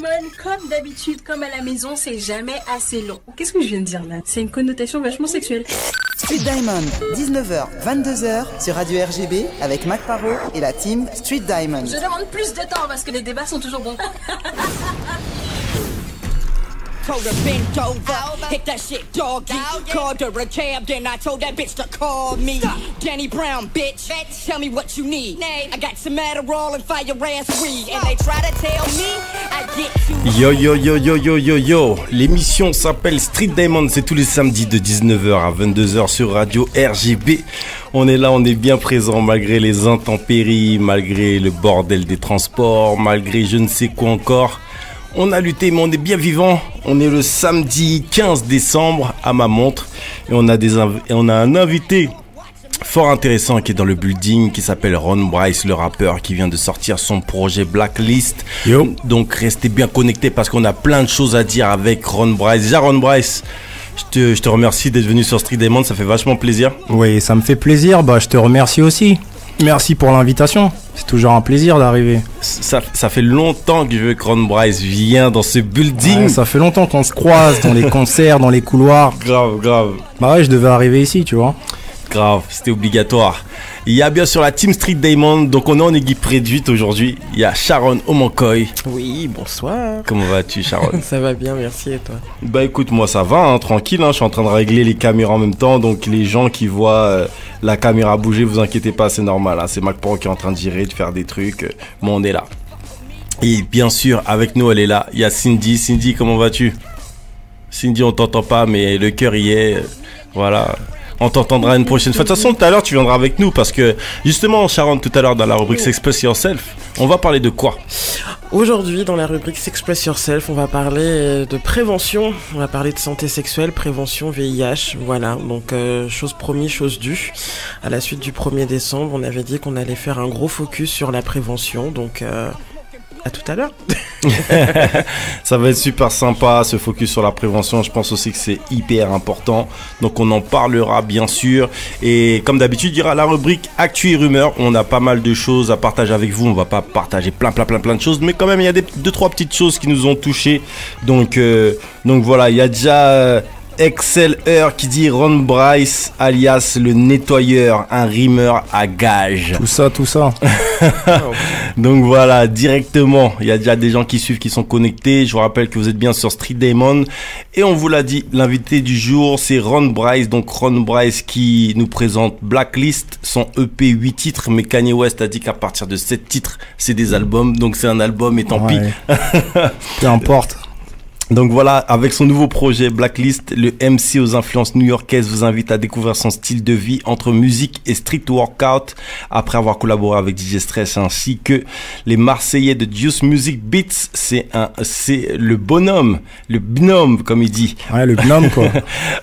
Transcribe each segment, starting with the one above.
Diamond, comme d'habitude, comme à la maison, c'est jamais assez long. Qu'est-ce que je viens de dire là? C'est une connotation vachement sexuelle. Street Diamond, 19h, 22h sur Radio RGB avec Mac Parot et la team Street Diamond. Je demande plus de temps parce que les débats sont toujours bons. Told her bent over, hit that shit doggy. Called her a cab, then I told that bitch to call me. Danny Brown, bitch. Tell me what you need. I got some Adderall and fire ass weed. And they try to tell me I get too. Yo yo yo yo yo yo yo. L'émission s'appelle Street Diamond, c'est tous les samedis de 19h à 22h sur Radio RGB. On est là, on est bien présent malgré les intempéries, malgré le bordel des transports, malgré je ne sais quoi encore. On a lutté, mais on est bien vivant. On est le samedi 15 décembre à ma montre. Et on a un invité fort intéressant qui est dans le building, qui s'appelle Ron Bryce, le rappeur, qui vient de sortir son projet Blacklist. Yo. Donc restez bien connectés parce qu'on a plein de choses à dire avec Ron Bryce. Déjà Ron Bryce, je te remercie d'être venu sur Street Diamond, ça fait vachement plaisir. Oui, ça me fait plaisir. Je te remercie aussi. Merci pour l'invitation. C'est toujours un plaisir d'arriver. Ça fait longtemps que je veux que Ron Bryce vienne dans ce building. Ouais, ça fait longtemps qu'on se croise dans les concerts, dans les couloirs. Grave. Ouais, je devais arriver ici, tu vois. Grave, c'était obligatoire. Il y a bien sûr la team Street Diamond, donc on est en équipe réduite aujourd'hui. Il y a Sharon Omankoy. Oui, bonsoir. Comment vas-tu, Sharon? Ça va bien, merci, et toi? Écoute, moi ça va, tranquille, je suis en train de régler les caméras en même temps, donc les gens qui voient la caméra bouger, vous inquiétez pas, c'est normal, c'est Mac Pro qui est en train de gérer, de faire des trucs, mais on est là. Et bien sûr, avec nous, elle est là, il y a Cindy. Cindy, comment vas-tu? Cindy, on t'entend pas, mais le cœur y est, voilà. On t'entendra une prochaine fois. De toute façon, tout à l'heure, tu viendras avec nous parce que, justement, Sharon, tout à l'heure, dans la rubrique S'Express Yourself, on va parler de quoi? Aujourd'hui, dans la rubrique S'Express Yourself, on va parler de prévention. On va parler de santé sexuelle, prévention, VIH. Voilà, donc chose promise, chose due. À la suite du 1er décembre, on avait dit qu'on allait faire un gros focus sur la prévention. Donc, à tout à l'heure. Ça va être super sympa, ce focus sur la prévention. Je pense aussi que c'est hyper important. Donc on en parlera bien sûr. Et comme d'habitude, il y aura la rubrique Actu et Rumeurs. On a pas mal de choses à partager avec vous. On va pas partager plein de choses. Mais quand même, il y a 2-3 petites choses qui nous ont touchés. Donc voilà, il y a déjà... XLR qui dit Ron Bryce alias le nettoyeur, un rimeur à gage. Tout ça. Donc voilà, directement, il y a déjà des gens qui suivent, qui sont connectés. Je vous rappelle que vous êtes bien sur Street Diamond. Et on vous l'a dit, l'invité du jour, c'est Ron Bryce. Donc Ron Bryce qui nous présente Blacklist, son EP 8 titres. Mais Kanye West a dit qu'à partir de 7 titres, c'est des albums. Donc c'est un album et tant pis. Peu importe. Donc voilà, avec son nouveau projet Blacklist, le MC aux influences new-yorkaises vous invite à découvrir son style de vie entre musique et street workout après avoir collaboré avec DJ Stress ainsi que les Marseillais de Juice Music Beats. C'est le binôme comme il dit. Ouais, le binôme quoi.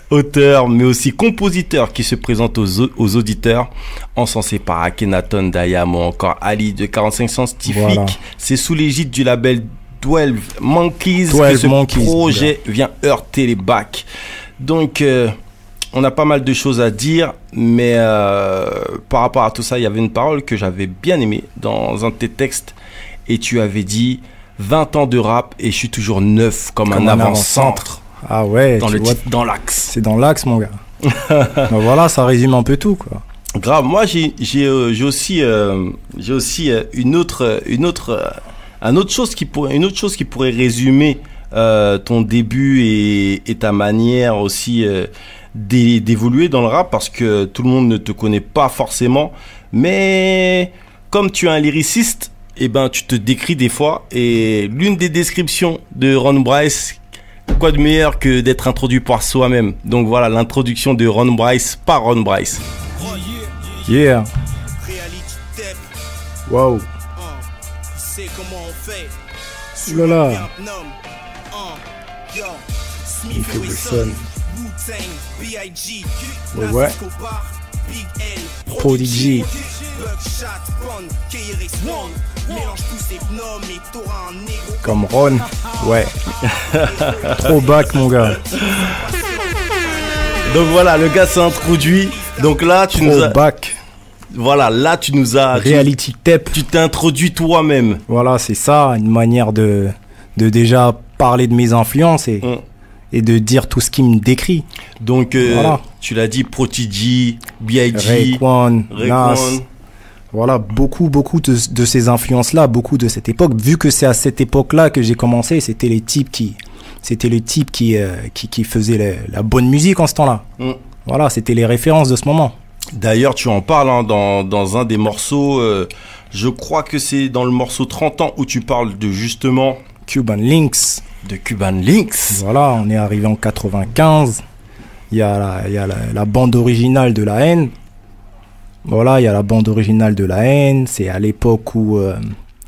Auteur mais aussi compositeur qui se présente aux auditeurs, encensé par Akhenaton, Dayam ou encore Ali de 45 Scientifique. Voilà. C'est sous l'égide du label 12 Monkeys que ce projet vient heurter les bacs. Donc on a pas mal de choses à dire, mais par rapport à tout ça, il y avait une parole que j'avais bien aimée dans un de tes textes et tu avais dit 20 ans de rap et je suis toujours neuf comme un avant-centre. Ah ouais, dans l'axe. C'est dans l'axe mon gars. Voilà, ça résume un peu tout quoi. Grave, moi j'ai aussi une autre chose qui pourrait résumer ton début et ta manière aussi d'évoluer dans le rap, parce que tout le monde ne te connaît pas forcément, mais comme tu es un lyriciste, tu te décris des fois, et l'une des descriptions de Ron Bryce, quoi de meilleur que d'être introduit par soi-même. Donc voilà l'introduction de Ron Bryce par Ron Bryce. Yeah. Wow. Oulala. Ouais. Prodigy. Comme Ron. Ouais. Trop back mon gars. Donc voilà, le gars s'est introduit. Donc là, tu nous as... back. Voilà, là tu nous as... Reality tape. Tu t'es introduit toi-même. Voilà, c'est ça, une manière de déjà parler de mes influences et de dire tout ce qui me décrit. Donc, voilà. Tu l'as dit, Prodigy, B.I.G., Raekwon, Nas. Voilà, beaucoup de ces influences-là, beaucoup de cette époque. Vu que c'est à cette époque-là que j'ai commencé, c'était les types qui faisaient la bonne musique en ce temps-là. Voilà, c'était les références de ce moment. D'ailleurs, tu en parles hein, dans un des morceaux, je crois que c'est dans le morceau 30 ans où tu parles de justement... Cuban Links. De Cuban Links. Voilà, on est arrivé en 95. Il y a la bande originale de La Haine. Voilà, il y a la bande originale de La Haine. C'est à l'époque où...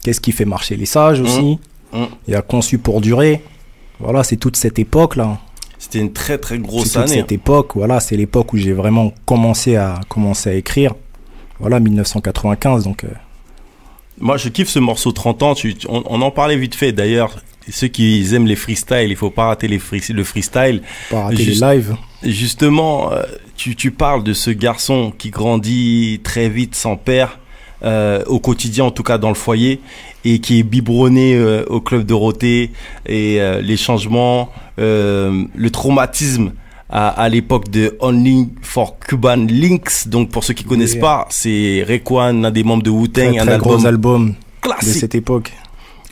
qu'est-ce qui fait marcher les sages aussi. Il y a Conçu pour durer. Voilà, c'est toute cette époque-là. C'était une très très grosse année. Toute cette époque, voilà, c'est l'époque où j'ai vraiment commencé à écrire. Voilà, 1995, donc... Moi, je kiffe ce morceau 30 ans. On en parlait vite fait. D'ailleurs, ceux qui aiment les freestyles, il faut pas rater le freestyle. Pas rater les lives. Justement, tu parles de ce garçon qui grandit très vite sans père, au quotidien, en tout cas dans le foyer, et qui est biberonné au Club Dorothée, et les changements, le traumatisme à l'époque de Only for Cuban Links. Donc pour ceux qui connaissent pas, c'est Raekwon, un des membres de Wu-Tang, un gros album classique de cette époque.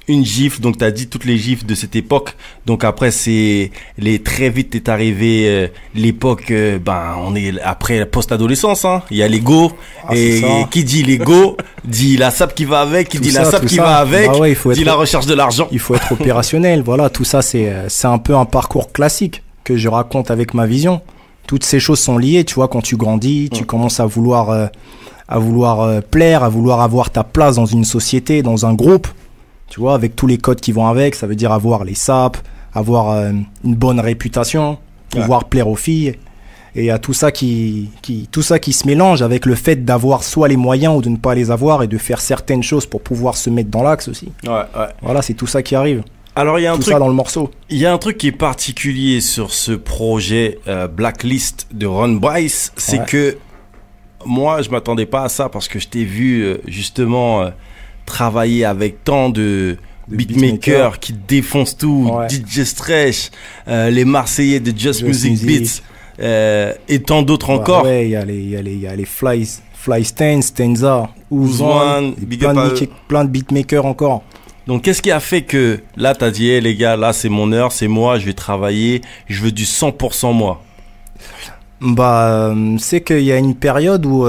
Une gifle, donc tu as dit toutes les gifles de cette époque. Donc après très vite est arrivé l'époque, on est après la post-adolescence, hein. Il y a l'ego, et qui dit l'ego dit la sape qui va avec, qui dit la sape qui va avec, dit la recherche de l'argent. Il faut être opérationnel, voilà, tout ça c'est un peu un parcours classique que je raconte avec ma vision. Toutes ces choses sont liées, tu vois, quand tu grandis, tu commences à vouloir plaire, à vouloir avoir ta place dans une société, dans un groupe. Tu vois, avec tous les codes qui vont avec, ça veut dire avoir les sapes, avoir une bonne réputation, pouvoir plaire aux filles. Et il y a tout ça qui se mélange avec le fait d'avoir soit les moyens ou de ne pas les avoir et de faire certaines choses pour pouvoir se mettre dans l'axe aussi. Voilà, c'est tout ça qui arrive. Alors, il y a tout ça dans le morceau. Il y a un truc qui est particulier sur ce projet Blacklist de Ron Bryce, c'est que moi, je m'attendais pas à ça parce que je t'ai vu justement... travailler avec tant de beatmakers qui défoncent tout, DJ Stretch, les Marseillais de Just Music Beats, et tant d'autres encore. Ouais, il y a les Fly Stanza, Ouzwan, plein de beatmakers encore. Donc qu'est-ce qui a fait que là t'as dit hey, les gars, là c'est mon heure, c'est moi, je vais travailler, je veux du 100% moi. C'est qu'il y a une période où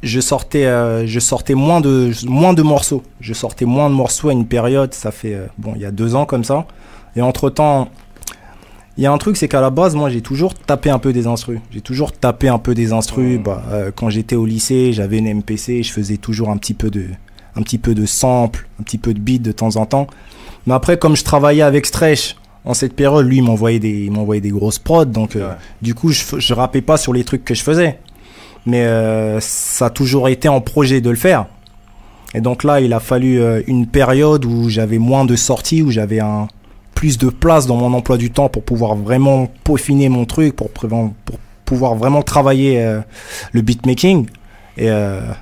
je sortais moins de morceaux. Je sortais moins de morceaux à une période, ça fait il y a 2 ans comme ça. Et entre-temps, il y a un truc, c'est qu'à la base, moi j'ai toujours tapé un peu des instrus. Quand j'étais au lycée, j'avais une MPC, je faisais toujours un petit peu de sample, un petit peu de beat de temps en temps. Mais après, comme je travaillais avec Stretch en cette période, lui il m'envoyait des grosses prods, donc du coup je rappais pas sur les trucs que je faisais. Mais ça a toujours été en projet de le faire. Et donc là, il a fallu une période où j'avais moins de sorties, où j'avais plus de place dans mon emploi du temps pour pouvoir vraiment peaufiner mon truc, pour pouvoir vraiment travailler le beatmaking. Et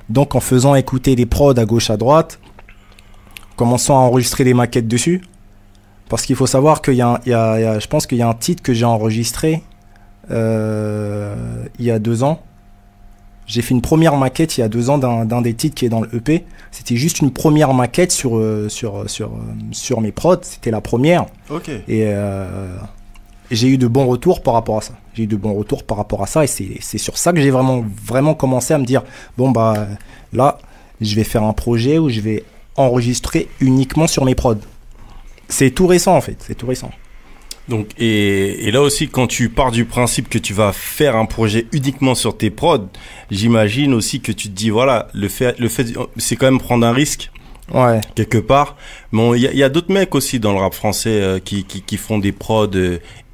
donc en faisant écouter des prods à gauche à droite, commençant à enregistrer des maquettes dessus. Parce qu'il faut savoir qu'il je pense qu'il y a un titre que j'ai enregistré il y a 2 ans. J'ai fait une première maquette il y a 2 ans d'un des titres qui est dans le EP. C'était juste une première maquette sur mes prods. C'était la première. Et j'ai eu de bons retours par rapport à ça. Et c'est sur ça que j'ai vraiment commencé à me dire, là, je vais faire un projet où je vais enregistrer uniquement sur mes prods. C'est tout récent en fait, Donc, et là aussi, quand tu pars du principe que tu vas faire un projet uniquement sur tes prods, j'imagine aussi que tu te dis, voilà, le fait, c'est quand même prendre un risque. Quelque part. Mais il y a d'autres mecs aussi dans le rap français qui font des prods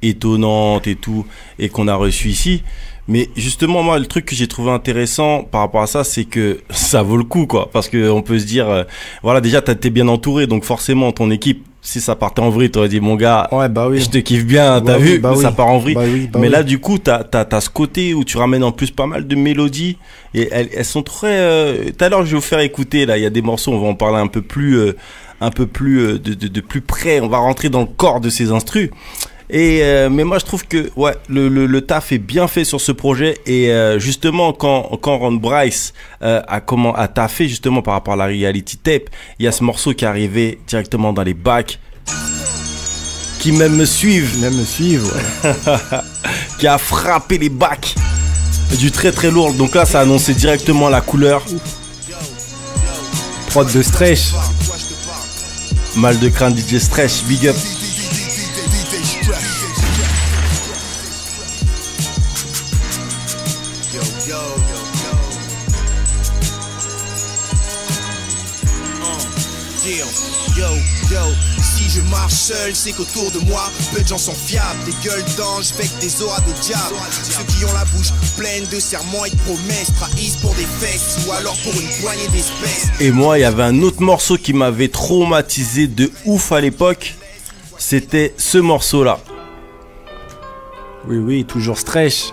étonnantes et tout, et qu'on a reçu ici. Mais justement, moi, le truc que j'ai trouvé intéressant par rapport à ça, c'est que ça vaut le coup, quoi. Parce que on peut se dire, voilà, déjà, t'es bien entouré, donc forcément, ton équipe, si ça partait en vrille, t'aurais dit, mon gars, je te kiffe bien, t'as vu, ça part en vrille. Mais là, du coup, t'as ce côté où tu ramènes en plus pas mal de mélodies, et elles sont très, tout à l'heure, je vais vous faire écouter, là, il y a des morceaux, on va en parler un peu plus un peu plus de plus près. On va rentrer dans le corps de ces instrus. Et mais moi je trouve que ouais le taf est bien fait sur ce projet et justement quand Ron Bryce a taffé justement par rapport à la reality tape, il y a ce morceau qui est arrivé directement dans les bacs qui même me suivent ouais. qui a frappé les bacs du très très lourd. Donc là ça annonçait directement la couleur. Prod de Stretch. Mal de crâne DJ Stretch, big up. Si je marche seul, c'est qu'autour de moi, peu de gens sont fiables. Des gueules d'anges avec des auras de diable. Ceux qui ont la bouche pleine de serments et de promesses trahissent pour des fesses ou alors pour une poignée d'espèces. Et moi, il y avait un autre morceau qui m'avait traumatisé de ouf à l'époque. C'était ce morceau-là. Oui, toujours Stretch.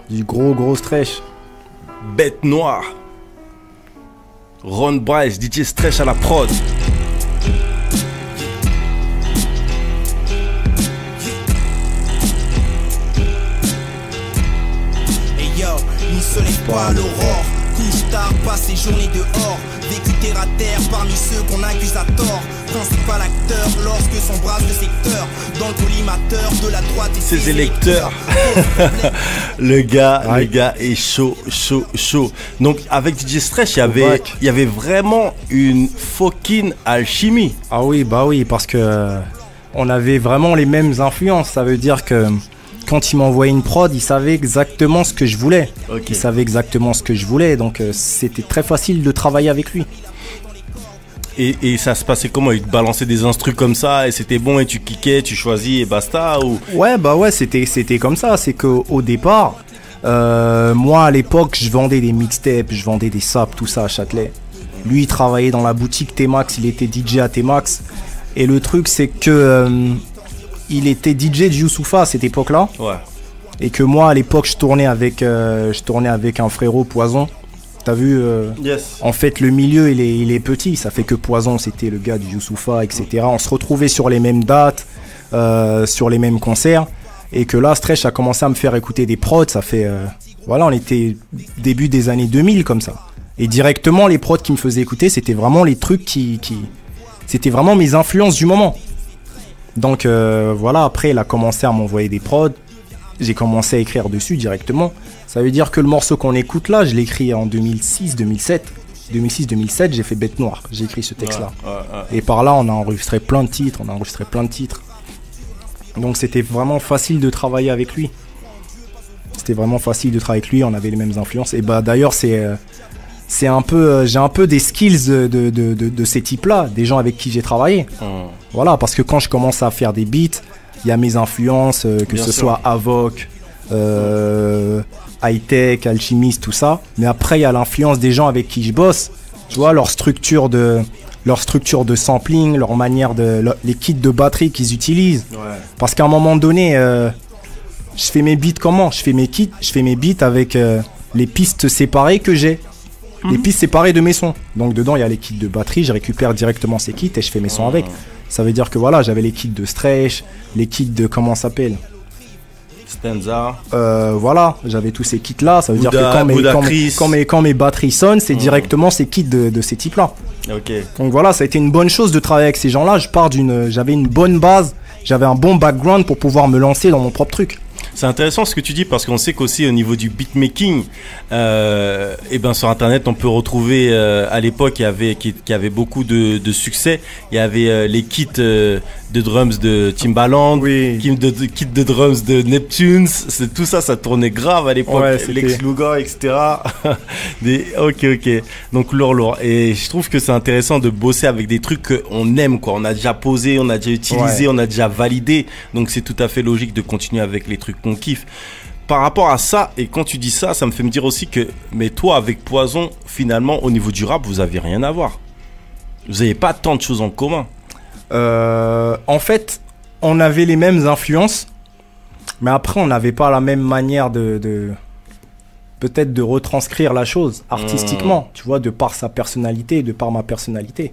Du gros Stretch. Bête noire. Ron Bryce, DJ Stretch à la prod. Hey yo, ni soleil pas l'aurore. Couche tard, passe les journées dehors. Vécu terre à terre parmi ceux qu'on accuse à tort. Principal acteur lorsque s'embrasse le secteur. Dans le collimateur de la droite et ses électeurs. le gars est chaud. Donc avec DJ Stretch, il y avait vraiment une fucking alchimie. Ah oui, bah oui, parce que on avait vraiment les mêmes influences. Ça veut dire que quand il m'envoyait une prod, il savait exactement ce que je voulais. Okay. Il savait exactement ce que je voulais, donc c'était très facile de travailler avec lui. Et ça se passait comment? Il te balançait des instrus comme ça et c'était bon et tu kickais, tu choisis et basta ou... Ouais, c'était comme ça. C'est qu'au départ, moi à l'époque, je vendais des mixtapes, je vendais des saps, tout ça à Châtelet. Lui, il travaillait dans la boutique T-Max, il était DJ à T-Max. Et le truc, c'est que il était DJ de Youssoupha à cette époque-là. Ouais. Et que moi, à l'époque, je tournais avec un frérot, Poison. T'as vu Yes. En fait, le milieu, il est petit. Ça fait que Poison, c'était le gars du Youssoupha, etc. On se retrouvait sur les mêmes dates, sur les mêmes concerts. Et que là, Stretch a commencé à me faire écouter des prods. Ça fait... voilà, on était début des années 2000 comme ça. Et directement, les prods qui me faisaient écouter, c'était vraiment les trucs c'était vraiment mes influences du moment. Donc voilà, après, il a commencé à m'envoyer des prods. J'ai commencé à écrire dessus directement. Ça veut dire que le morceau qu'on écoute là, je l'ai écrit en 2006-2007. 2006-2007, j'ai fait Bête Noire. J'ai écrit ce texte-là. Ouais. Et par là, on a enregistré plein de titres. Donc c'était vraiment facile de travailler avec lui. On avait les mêmes influences. Et bah d'ailleurs, c'est un peu, j'ai un peu des skills de ces types-là, des gens avec qui j'ai travaillé. Voilà, parce que quand je commence à faire des beats, il y a mes influences, que ce soit Avoc, High-Tech, Alchimiste, tout ça. Mais après, il y a l'influence des gens avec qui je bosse. Tu vois, leur structure de sampling, leur manière les kits de batterie qu'ils utilisent. Ouais. Parce qu'à un moment donné, je fais mes beats comment ? Je fais mes beats avec les pistes séparées que j'ai. Les pistes séparées de mes sons. Donc dedans, il y a les kits de batterie, je récupère directement ces kits et je fais mes sons avec. Ça veut dire que voilà, j'avais les kits de Stretch, les kits de comment ça s'appelle ? Stanza. Voilà, j'avais tous ces kits là. Ça veut dire que quand mes batteries sonnent, c'est directement ces kits de ces types là. Okay. Donc voilà, ça a été une bonne chose de travailler avec ces gens là. J'avais une bonne base, j'avais un bon background pour pouvoir me lancer dans mon propre truc. C'est intéressant ce que tu dis parce qu'on sait qu'aussi au niveau du beatmaking, et ben sur internet on peut retrouver à l'époque qui avait beaucoup de succès. Il y avait les kits de drums de Timbaland, kits de drums de Neptunes, tout ça tournait grave à l'époque. Ouais, Lex Luger, etc. Ok. Donc lourd. Et je trouve que c'est intéressant de bosser avec des trucs qu'on aime quoi. On a déjà posé, on a déjà utilisé, on a déjà validé. Donc c'est tout à fait logique de continuer avec les trucs qu'on kiffe. Par rapport à ça, et quand tu dis ça, ça me fait me dire aussi que, mais toi avec Poison, finalement au niveau du rap, vous avez rien à voir. Vous n'avez pas tant de choses en commun. En fait, on avait les mêmes influences, mais après on n'avait pas la même manière peut-être de retranscrire la chose artistiquement, tu vois, de par sa personnalité, de par ma personnalité.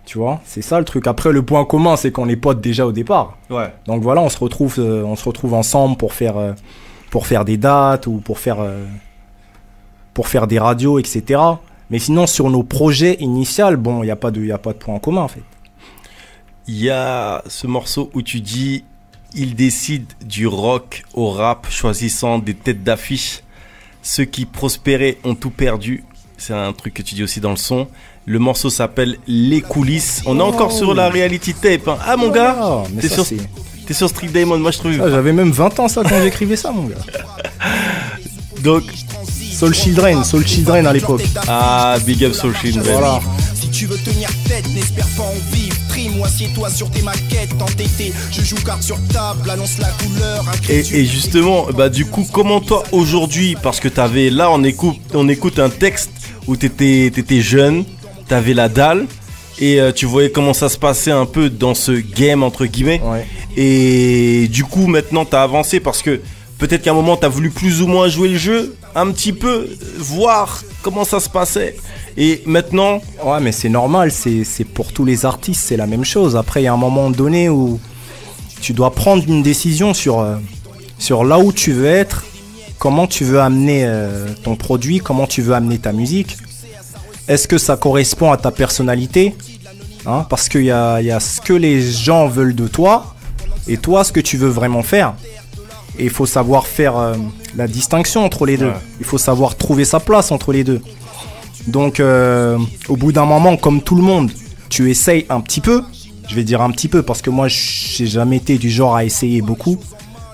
Tu vois, c'est ça le truc. Après, le point commun, c'est qu'on est potes déjà au départ. Ouais. Donc voilà, on se retrouve ensemble pour faire des dates ou pour faire des radios, etc. Mais sinon, sur nos projets initiaux, bon, il n'y a pas de point en commun, en fait. Il y a ce morceau où tu dis « Il décide du rock au rap, choisissant des têtes d'affiche. Ceux qui prospéraient ont tout perdu. » C'est un truc que tu dis aussi dans le son. Le morceau s'appelle Les coulisses. On est encore sur la reality tape. Hein. Ah mon gars, t'es sur Street Diamond, moi je trouve. Ah, j'avais même 20 ans ça quand j'écrivais ça, mon gars. Donc Soul Children à l'époque. Ah, big up Soul Children. Voilà. Si tu veux tenir tête, n'espère pas en vivre. Trim ou assieds-toi sur tes maquettes. Entêté, je joue carte sur table, annonce la couleur. Et justement, bah du coup, comment toi aujourd'hui, parce que t'avais là, on écoute un texte où t'étais jeune, t'avais la dalle et tu voyais comment ça se passait un peu dans ce game entre guillemets. Ouais. Et du coup, maintenant t'as avancé parce que peut-être qu'à un moment t'as voulu plus ou moins jouer le jeu, un petit peu, voir comment ça se passait. Et maintenant... Ouais, mais c'est normal, c'est pour tous les artistes, c'est la même chose. Après, il y a un moment donné où tu dois prendre une décision sur là où tu veux être, comment tu veux amener ton produit, comment tu veux amener ta musique. Est-ce que ça correspond à ta personnalité, hein, parce qu'il y a ce que les gens veulent de toi et toi, ce que tu veux vraiment faire. Et il faut savoir faire la distinction entre les deux. Ouais. Il faut savoir trouver sa place entre les deux. Donc, au bout d'un moment, comme tout le monde, tu essayes un petit peu. Je vais dire un petit peu parce que moi, j'ai jamais été du genre à essayer beaucoup.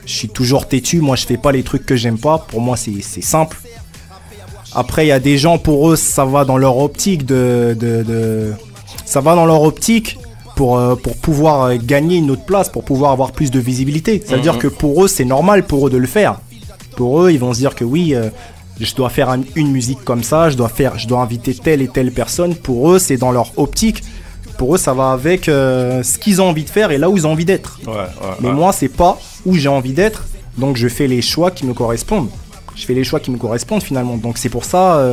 Je suis toujours têtu. Moi, je fais pas les trucs que j'aime pas. Pour moi, c'est simple. Après, il y a des gens, pour eux, ça va dans leur optique ça va dans leur optique pour pouvoir gagner une autre place, pour pouvoir avoir plus de visibilité. Ça veut dire que pour eux, c'est normal pour eux de le faire. Pour eux, ils vont se dire que oui, je dois faire une musique comme ça, je dois inviter telle et telle personne. Pour eux, c'est dans leur optique. Pour eux, ça va avec ce qu'ils ont envie de faire et là où ils ont envie d'être. Mais moi, c'est pas où j'ai envie d'être. Donc, je fais les choix qui me correspondent. Finalement. Donc, c'est pour ça,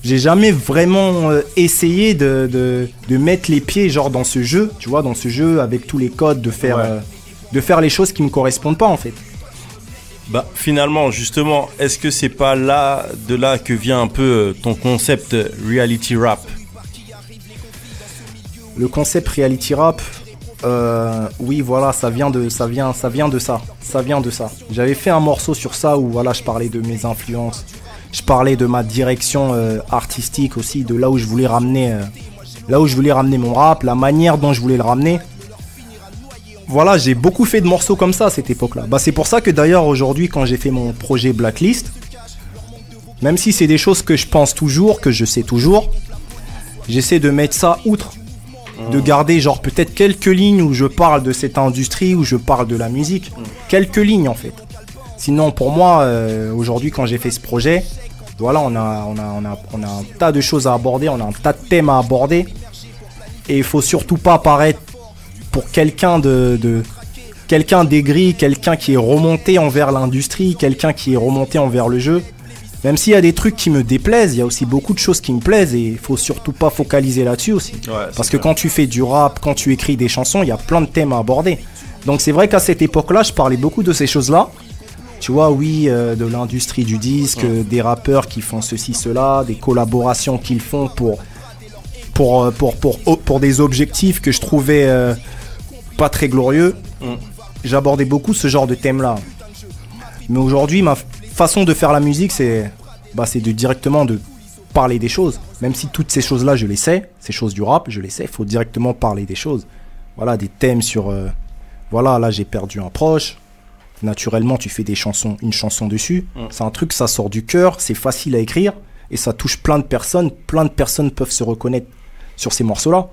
j'ai jamais vraiment essayé de mettre les pieds genre dans ce jeu, tu vois, dans ce jeu avec tous les codes, de faire les choses qui me correspondent pas en fait. Bah finalement, justement, est-ce que c'est pas de là que vient un peu ton concept reality rap? Le concept reality rap, oui, voilà, ça vient de ça. J'avais fait un morceau sur ça où voilà, je parlais de mes influences, je parlais de ma direction artistique aussi, de là où je voulais ramener mon rap, la manière dont je voulais le ramener. Voilà, j'ai beaucoup fait de morceaux comme ça à cette époque-là. Bah, c'est pour ça que d'ailleurs aujourd'hui, quand j'ai fait mon projet Blacklist, même si c'est des choses que je pense toujours, que je sais toujours, j'essaie de mettre ça outre. De garder genre peut-être quelques lignes où je parle de cette industrie, où je parle de la musique. Quelques lignes en fait. Sinon pour moi, aujourd'hui quand j'ai fait ce projet, voilà, on a un tas de choses à aborder, on a un tas de thèmes à aborder. Et il faut surtout pas paraître pour quelqu'un quelqu'un d'aigri, quelqu'un qui est remonté envers l'industrie, quelqu'un qui est remonté envers le jeu. Même s'il y a des trucs qui me déplaisent, il y a aussi beaucoup de choses qui me plaisent et il faut surtout pas focaliser là-dessus aussi. Ouais, parce que quand tu fais du rap, quand tu écris des chansons, il y a plein de thèmes à aborder. Donc c'est vrai qu'à cette époque-là, je parlais beaucoup de ces choses-là. Tu vois, oui, de l'industrie du disque, des rappeurs qui font ceci, cela, des collaborations qu'ils font pour des objectifs que je trouvais pas très glorieux. J'abordais beaucoup ce genre de thèmes-là. Mais aujourd'hui, ma façon de faire la musique, c'est directement de parler des choses. Même si toutes ces choses-là, je les sais, ces choses du rap, je les sais, il faut directement parler des choses. Voilà, des thèmes sur... voilà, là, j'ai perdu un proche. Naturellement, tu fais une chanson dessus. C'est un truc, ça sort du cœur, c'est facile à écrire et ça touche plein de personnes. Plein de personnes peuvent se reconnaître sur ces morceaux-là.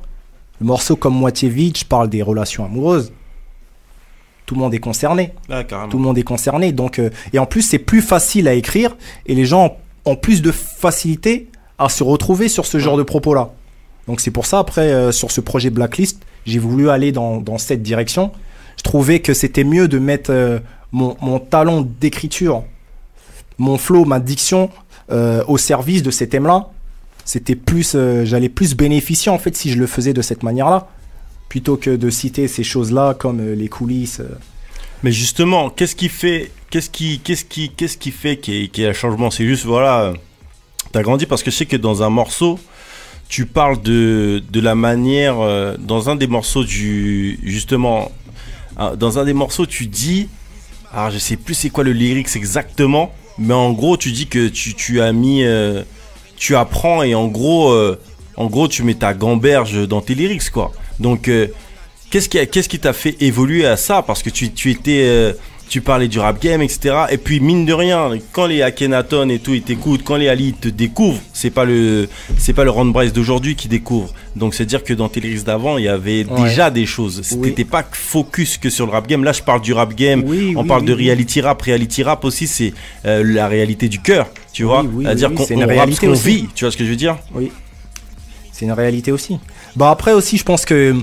Le morceau comme Moitié vide, je parle des relations amoureuses. Tout le monde est concerné. Ah, carrément. Tout le monde est concerné. Donc, et en plus, c'est plus facile à écrire et les gens ont plus de facilité à se retrouver sur ce genre de propos-là. Donc, c'est pour ça, après, sur ce projet Blacklist, j'ai voulu aller dans cette direction. Je trouvais que c'était mieux de mettre mon talent d'écriture, mon flow, ma diction au service de ces thèmes-là. c'était plus, j'allais plus bénéficier en fait si je le faisais de cette manière-là, plutôt que de citer ces choses-là comme les coulisses. Mais justement, qu'est-ce qui fait qu'il y a un changement? C'est juste, voilà, t'as grandi parce que je sais que dans un morceau, tu parles de la manière, dans un des morceaux dans un des morceaux, tu dis, alors je sais plus c'est quoi le lyrics exactement, mais en gros, tu dis que tu as mis, tu apprends et en gros, tu mets ta gamberge dans tes lyrics, quoi. Donc, qu'est-ce qui t'a fait évoluer à ça? Parce que tu parlais du rap game, etc. Et puis, mine de rien, quand les Akhenaton et tout, ils t'écoutent, quand les Ali te découvrent, c'est pas le Ron Bryce d'aujourd'hui qui découvre. Donc, c'est-à-dire que dans tes lyrics d'avant, il y avait déjà des choses. T'étais pas focus que sur le rap game. Là, je parle du rap game. On parle de reality rap. Reality rap aussi, c'est la réalité du cœur, tu vois. C'est-à-dire qu'on rappe ce qu'on vit. Tu vois ce que je veux dire? Oui. C'est une réalité aussi. Bah après aussi, je pense que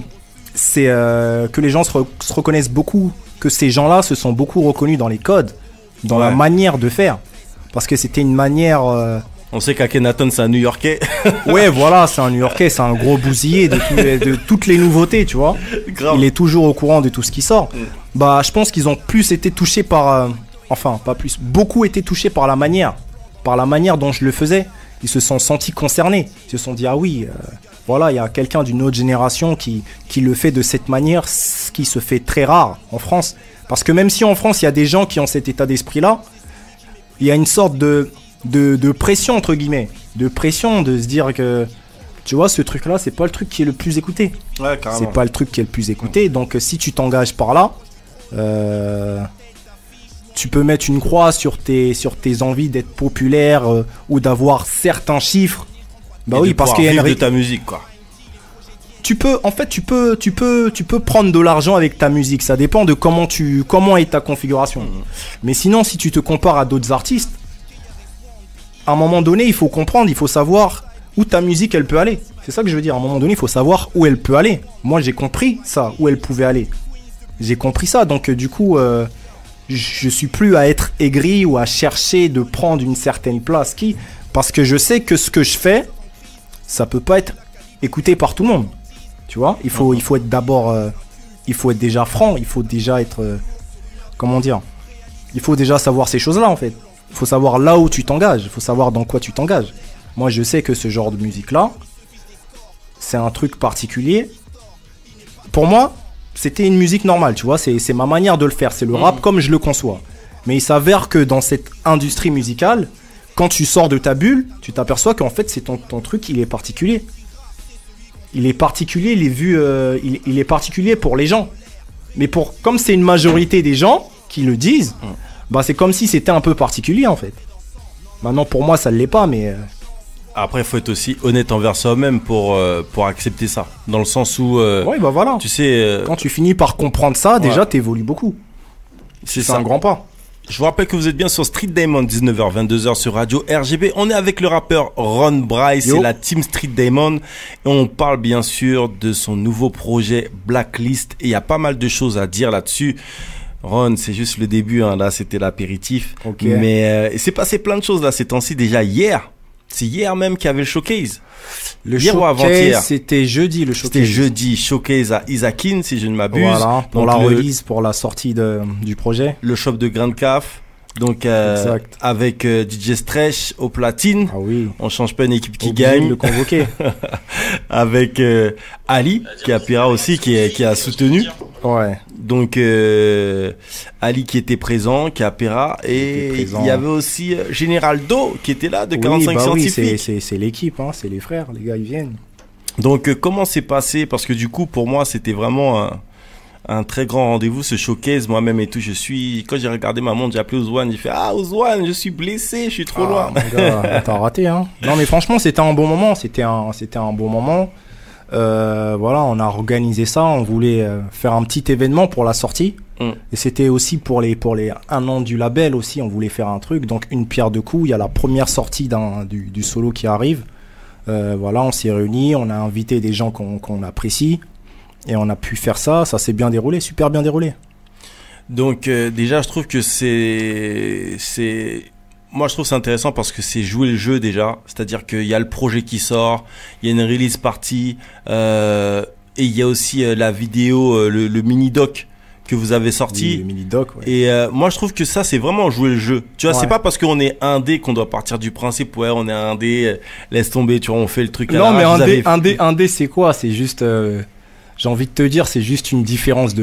c'est que les gens se reconnaissent beaucoup, que ces gens-là se sont beaucoup reconnus dans les codes, dans la manière de faire. Parce que c'était une manière... On sait qu'Akhenaton, c'est un New-Yorkais. Ouais, voilà, c'est un New-Yorkais, c'est un gros bousillé de toutes les nouveautés, tu vois. Grave. Il est toujours au courant de tout ce qui sort. Bah, je pense qu'ils ont plus été touchés par... enfin, pas plus. Beaucoup été touchés par la manière dont je le faisais. Ils se sont sentis concernés. Ils se sont dit, ah oui... voilà, il y a quelqu'un d'une autre génération qui le fait de cette manière, ce qui se fait très rare en France. Parce que même si en France, il y a des gens qui ont cet état d'esprit-là, il y a une sorte de pression, entre guillemets. De pression de se dire que, tu vois, ce truc-là, c'est pas le truc qui est le plus écouté. Ouais, carrément. C'est pas le truc qui est le plus écouté. Donc, si tu t'engages par là, tu peux mettre une croix sur tes envies d'être populaire ou d'avoir certains chiffres. Bah oui, parce qu'il y a de ta musique, quoi. Tu peux prendre de l'argent avec ta musique. Ça dépend de comment est ta configuration. Mais sinon, si tu te compares à d'autres artistes, à un moment donné, il faut comprendre, il faut savoir où ta musique elle peut aller. C'est ça que je veux dire. À un moment donné, il faut savoir où elle peut aller. Moi, j'ai compris ça, où elle pouvait aller. J'ai compris ça, donc du coup, je suis plus à être aigri ou à chercher de prendre une certaine place. Parce que je sais que ce que je fais, ça peut pas être écouté par tout le monde, tu vois. Il faut être d'abord, il faut être déjà franc, il faut déjà être, comment dire, il faut déjà savoir ces choses-là en fait. Il faut savoir là où tu t'engages, il faut savoir dans quoi tu t'engages. Moi, je sais que ce genre de musique-là, c'est un truc particulier. Pour moi, c'était une musique normale, tu vois. C'est ma manière de le faire, c'est le rap comme je le conçois. Mais il s'avère que dans cette industrie musicale, quand tu sors de ta bulle, tu t'aperçois qu'en fait, c'est ton truc, il est particulier. Il est particulier, il est particulier pour les gens. Mais comme c'est une majorité des gens qui le disent, bah c'est comme si c'était un peu particulier en fait. Maintenant, pour moi, ça ne l'est pas, mais... Après, il faut être aussi honnête envers soi-même pour accepter ça. Dans le sens où... oui, bah voilà. Tu sais... quand tu finis par comprendre ça, déjà, t'évolues beaucoup. C'est un grand pas. Je vous rappelle que vous êtes bien sur Street Diamond, 19h, 22h sur Radio RGB. On est avec le rappeur Ron Bryce et la team Street Diamond. Et on parle bien sûr de son nouveau projet Blacklist. Et il y a pas mal de choses à dire là-dessus. Ron, c'est juste le début, hein. Là c'était l'apéritif. Okay. Mais il s'est passé plein de choses là ces temps-ci. Déjà hier, c'est hier même qu'il y avait le showcase. Le hier showcase, ou avant-hier, c'était jeudi le showcase. C'était jeudi, showcase à Isakin si je ne m'abuse. Voilà, pour donc la release, pour la sortie du projet. Le shop de Grand Caf. Donc avec DJ Stretch au platine. Ah oui. On change pas une équipe qui gagne. Le convoquer. Avec Ali qui appuiera aussi, qui a soutenu. Ouais. Donc Ali qui était présent, qui appuiera, et il y avait aussi Generaldo qui était là de 45 scientifiques. Oui, c'est l'équipe, hein, c'est les frères, les gars ils viennent. Donc comment c'est passé? Parce que du coup pour moi c'était vraiment un très grand rendez-vous, ce showcase, moi-même et tout. Quand j'ai regardé ma montre, j'ai appelé Ouzouane, j'ai fait Ouzouane, je suis blessé, je suis trop loin. T'as raté, hein. Non mais franchement c'était un bon moment, c'était un bon moment. Voilà, on a organisé ça, on voulait faire un petit événement pour la sortie. Et c'était aussi pour les 1 an du label aussi, on voulait faire un truc, donc une pierre deux coups. Il y a la première sortie du solo qui arrive. Voilà, on s'est réunis, on a invité des gens qu'on apprécie. Et on a pu faire ça s'est bien déroulé, super bien déroulé. Donc déjà, je trouve que c'est... moi, je trouve c'est intéressant parce que c'est jouer le jeu déjà. C'est-à-dire qu'il y a le projet qui sort, il y a une release party, et il y a aussi la vidéo, le mini-doc que vous avez sorti. Oui, le mini-doc, ouais. Et moi, je trouve que ça, c'est vraiment jouer le jeu. Tu vois, Ouais. c'est pas parce qu'on est indé qu'on doit partir du principe, ouais, on est indé, laisse tomber, tu vois, on fait le truc à Non, mais l'arrache. un dé, c'est quoi? C'est juste, j'ai envie de te dire, c'est juste une différence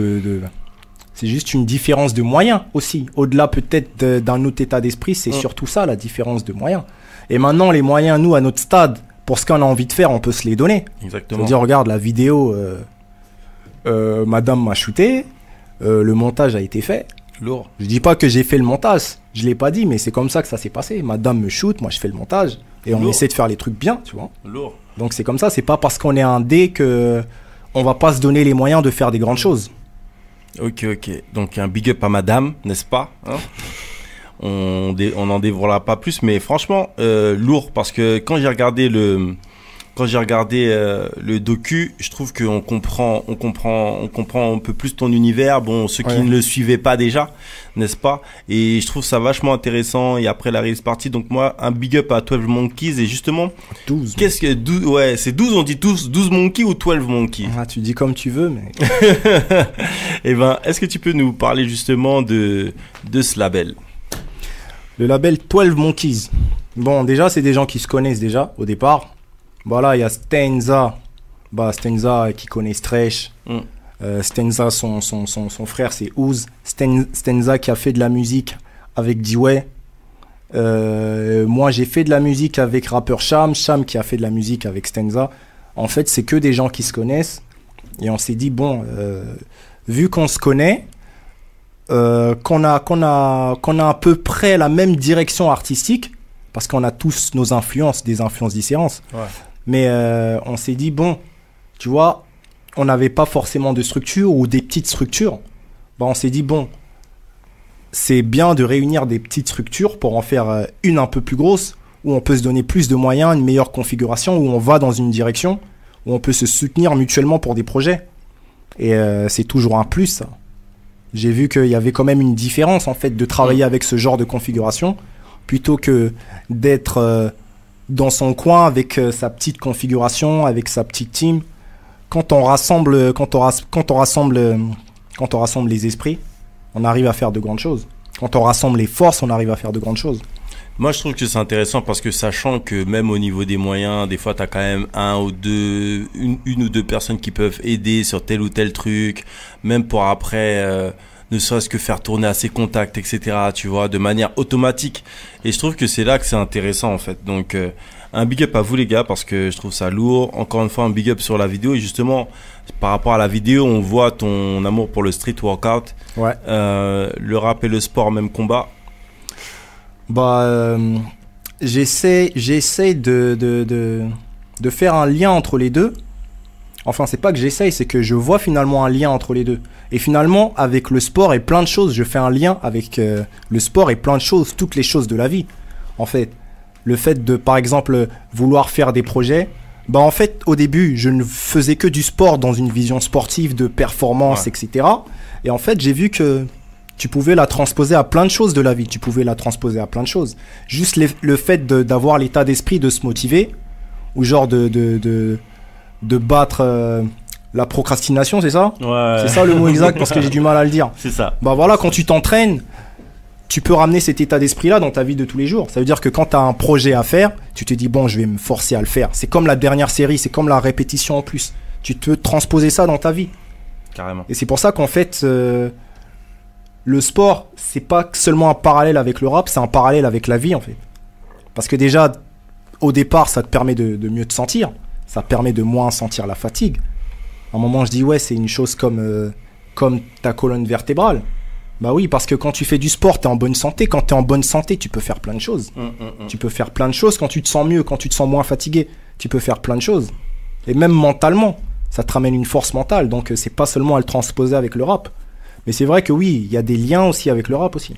c'est juste une différence de moyens aussi. Au-delà peut-être d'un autre état d'esprit, c'est surtout ça, la différence de moyens. Et maintenant, les moyens, nous, à notre stade, pour ce qu'on a envie de faire, on peut se les donner. Exactement. C'est-à-dire, regarde, la vidéo, Madame m'a shooté, le montage a été fait. Lourd. Je dis pas que j'ai fait le montage, je l'ai pas dit, mais c'est comme ça que ça s'est passé. Madame me shoot, moi je fais le montage, et on Lourd. essaie de faire les trucs bien, tu vois. Lourd. Donc c'est comme ça, c'est pas parce qu'on est un dé que on va pas se donner les moyens de faire des grandes choses. Ok. Donc, un big up à madame, n'est-ce pas, hein? On n'en dévoilera pas plus, mais franchement, lourd, parce que quand j'ai regardé le docu, je trouve qu'on comprend un peu plus ton univers. Bon, ceux qui Ouais. ne le suivaient pas déjà, n'est-ce pas? Et je trouve ça vachement intéressant. Et après la release party, donc moi, un big up à 12 Monkeys. Et justement, 12. qu'est-ce que 12, ouais, c'est 12, on dit 12 Monkeys ou 12 Monkeys? Ah, tu dis comme tu veux, mais Eh ben, est-ce que tu peux nous parler justement de ce label? le label 12 Monkeys. Bon, déjà, c'est des gens qui se connaissent déjà au départ. Voilà, il y a Stenza. Stenza qui connaît Stretch. Stenza, son frère, c'est Ouz. Stenza qui a fait de la musique avec D-Way. Moi, j'ai fait de la musique avec rappeur Cham. Cham qui a fait de la musique avec Stenza. En fait, c'est que des gens qui se connaissent. Et on s'est dit, bon, vu qu'on se connaît, qu'on a à peu près la même direction artistique, parce qu'on a tous nos influences, des influences différentes. Ouais. Mais on s'est dit, bon, tu vois, on n'avait pas forcément de structure ou des petites structures. On s'est dit, bon, c'est bien de réunir des petites structures pour en faire une un peu plus grosse, où on peut se donner plus de moyens, une meilleure configuration, où on va dans une direction, où on peut se soutenir mutuellement pour des projets. Et c'est toujours un plus, ça. J'ai vu qu'il y avait quand même une différence, en fait, de travailler avec ce genre de configuration, plutôt que d'être dans son coin avec sa petite configuration, avec sa petite team. Quand on rassemble les esprits, on arrive à faire de grandes choses. Quand on rassemble les forces, on arrive à faire de grandes choses. Moi, je trouve que c'est intéressant parce que sachant que même au niveau des moyens, des fois, tu as quand même une ou deux personnes qui peuvent aider sur tel ou tel truc, même pour après, ne serait-ce que faire tourner à ses contacts, etc., tu vois, de manière automatique. Et je trouve que c'est là que c'est intéressant, en fait. Donc, un big up à vous, les gars, parce que je trouve ça lourd. Encore une fois, un big up sur la vidéo. Et justement, par rapport à la vidéo, on voit ton amour pour le street workout. Ouais. Le rap et le sport, même combat. J'essaie de faire un lien entre les deux. Enfin, c'est pas que j'essaye, c'est que je vois finalement un lien entre les deux. Et finalement, avec le sport et plein de choses, je fais un lien avec le sport et plein de choses, toutes les choses de la vie. En fait, le fait de, par exemple, vouloir faire des projets, en fait, au début, je ne faisais que du sport dans une vision sportive, de performance, etc. Et en fait, j'ai vu que tu pouvais la transposer à plein de choses de la vie. Tu pouvais la transposer à plein de choses. Juste le fait d'avoir l'état d'esprit de se motiver, ou genre de battre la procrastination, c'est ça? Ouais. C'est ça le mot exact parce que j'ai du mal à le dire. C'est ça. Voilà, quand tu t'entraînes, tu peux ramener cet état d'esprit-là dans ta vie de tous les jours. Ça veut dire que quand tu as un projet à faire, tu te dis, bon, je vais me forcer à le faire. C'est comme la dernière série, c'est comme la répétition en plus. Tu peux transposer ça dans ta vie. Carrément. Et c'est pour ça qu'en fait, le sport, c'est pas seulement un parallèle avec le rap, c'est un parallèle avec la vie, en fait. Parce que déjà, au départ, ça te permet de mieux te sentir. Ça permet de moins sentir la fatigue. À un moment, je dis, ouais, c'est une chose comme ta colonne vertébrale. Bah oui, parce que quand tu fais du sport, tu es en bonne santé. Quand tu es en bonne santé, tu peux faire plein de choses. Tu peux faire plein de choses quand tu te sens mieux, quand tu te sens moins fatigué. Tu peux faire plein de choses. Et même mentalement, ça te ramène une force mentale. Donc, c'est pas seulement à le transposer avec le rap. Mais c'est vrai que oui, il y a des liens aussi avec le rap aussi.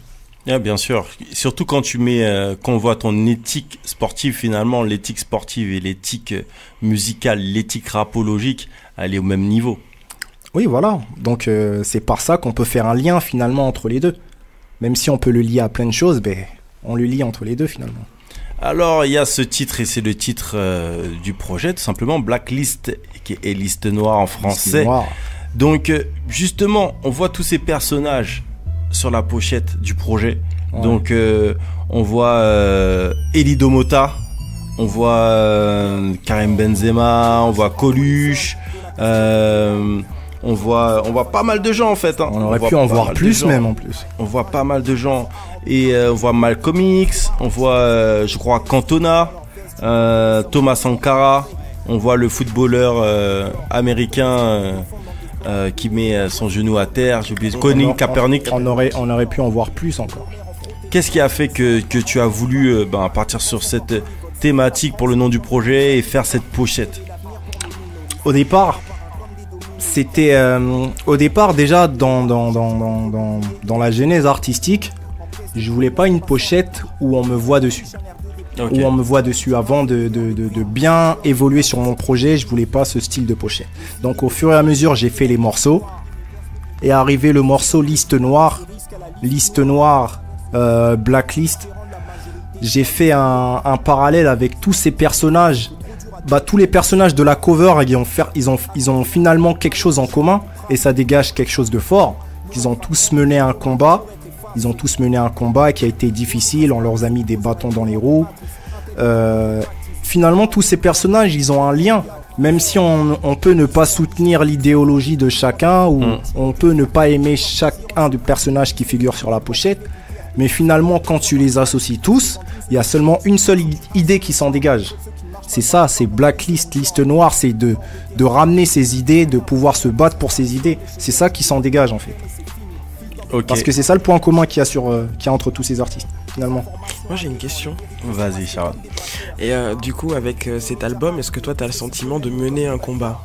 Yeah, bien sûr. Surtout quand quand on voit ton éthique sportive, finalement, l'éthique sportive et l'éthique musicale, l'éthique rapologique, elle est au même niveau. Oui, voilà. Donc, c'est par ça qu'on peut faire un lien finalement entre les deux. Même si on peut le lier à plein de choses, on le lie entre les deux finalement. Alors, il y a ce titre, et c'est le titre du projet, tout simplement, Blacklist, qui est liste noire en français. Liste noire. Donc, justement, on voit tous ces personnages sur la pochette du projet. Ouais. Donc, on voit Elie Domota, on voit Karim Benzema, on voit Coluche, on voit pas mal de gens en fait. Hein. On aurait pu en voir plus même en plus. On voit pas mal de gens. Et on voit Malcolm X, on voit, je crois, Cantona, Thomas Sankara, on voit le footballeur américain qui met son genou à terre, j'ai oublié, Colin Kaepernick. On aurait pu en voir plus encore. Qu'est-ce qui a fait que tu as voulu partir sur cette thématique pour le nom du projet et faire cette pochette? Au départ, c'était déjà dans la genèse artistique, je voulais pas une pochette où on me voit dessus. Okay. Où on me voit dessus. Avant de bien évoluer sur mon projet, je voulais pas ce style de pochette. Donc au fur et à mesure, j'ai fait les morceaux. Et arrivé le morceau Liste Noire, Blacklist, j'ai fait un parallèle avec tous ces personnages. Tous les personnages de la cover, ils ont finalement quelque chose en commun. Et ça dégage quelque chose de fort. Ils ont tous mené un combat. Qui a été difficile. On leur a mis des bâtons dans les roues. Finalement, tous ces personnages, ils ont un lien. Même si on peut ne pas soutenir l'idéologie de chacun, ou on peut ne pas aimer chacun des personnages qui figurent sur la pochette. Mais finalement, quand tu les associes tous, il y a seulement une seule idée qui s'en dégage. C'est ça, c'est Blacklist, liste noire, c'est de ramener ses idées, de pouvoir se battre pour ses idées. C'est ça qui s'en dégage en fait. Okay. Parce que c'est ça le point commun qu'il y a entre tous ces artistes, finalement. Moi j'ai une question. Vas-y, Sharon. Et du coup, avec cet album, est-ce que toi t'as le sentiment de mener un combat?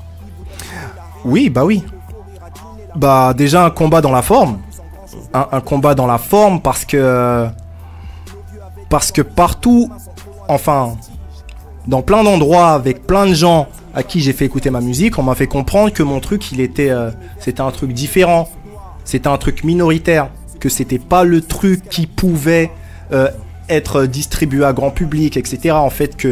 Oui. Déjà un combat dans la forme. Un combat dans la forme parce que partout, enfin, dans plein d'endroits, avec plein de gens à qui j'ai fait écouter ma musique, on m'a fait comprendre que mon truc, c'était un truc différent. C'était un truc minoritaire, que c'était pas le truc qui pouvait être distribué à grand public, etc. En fait,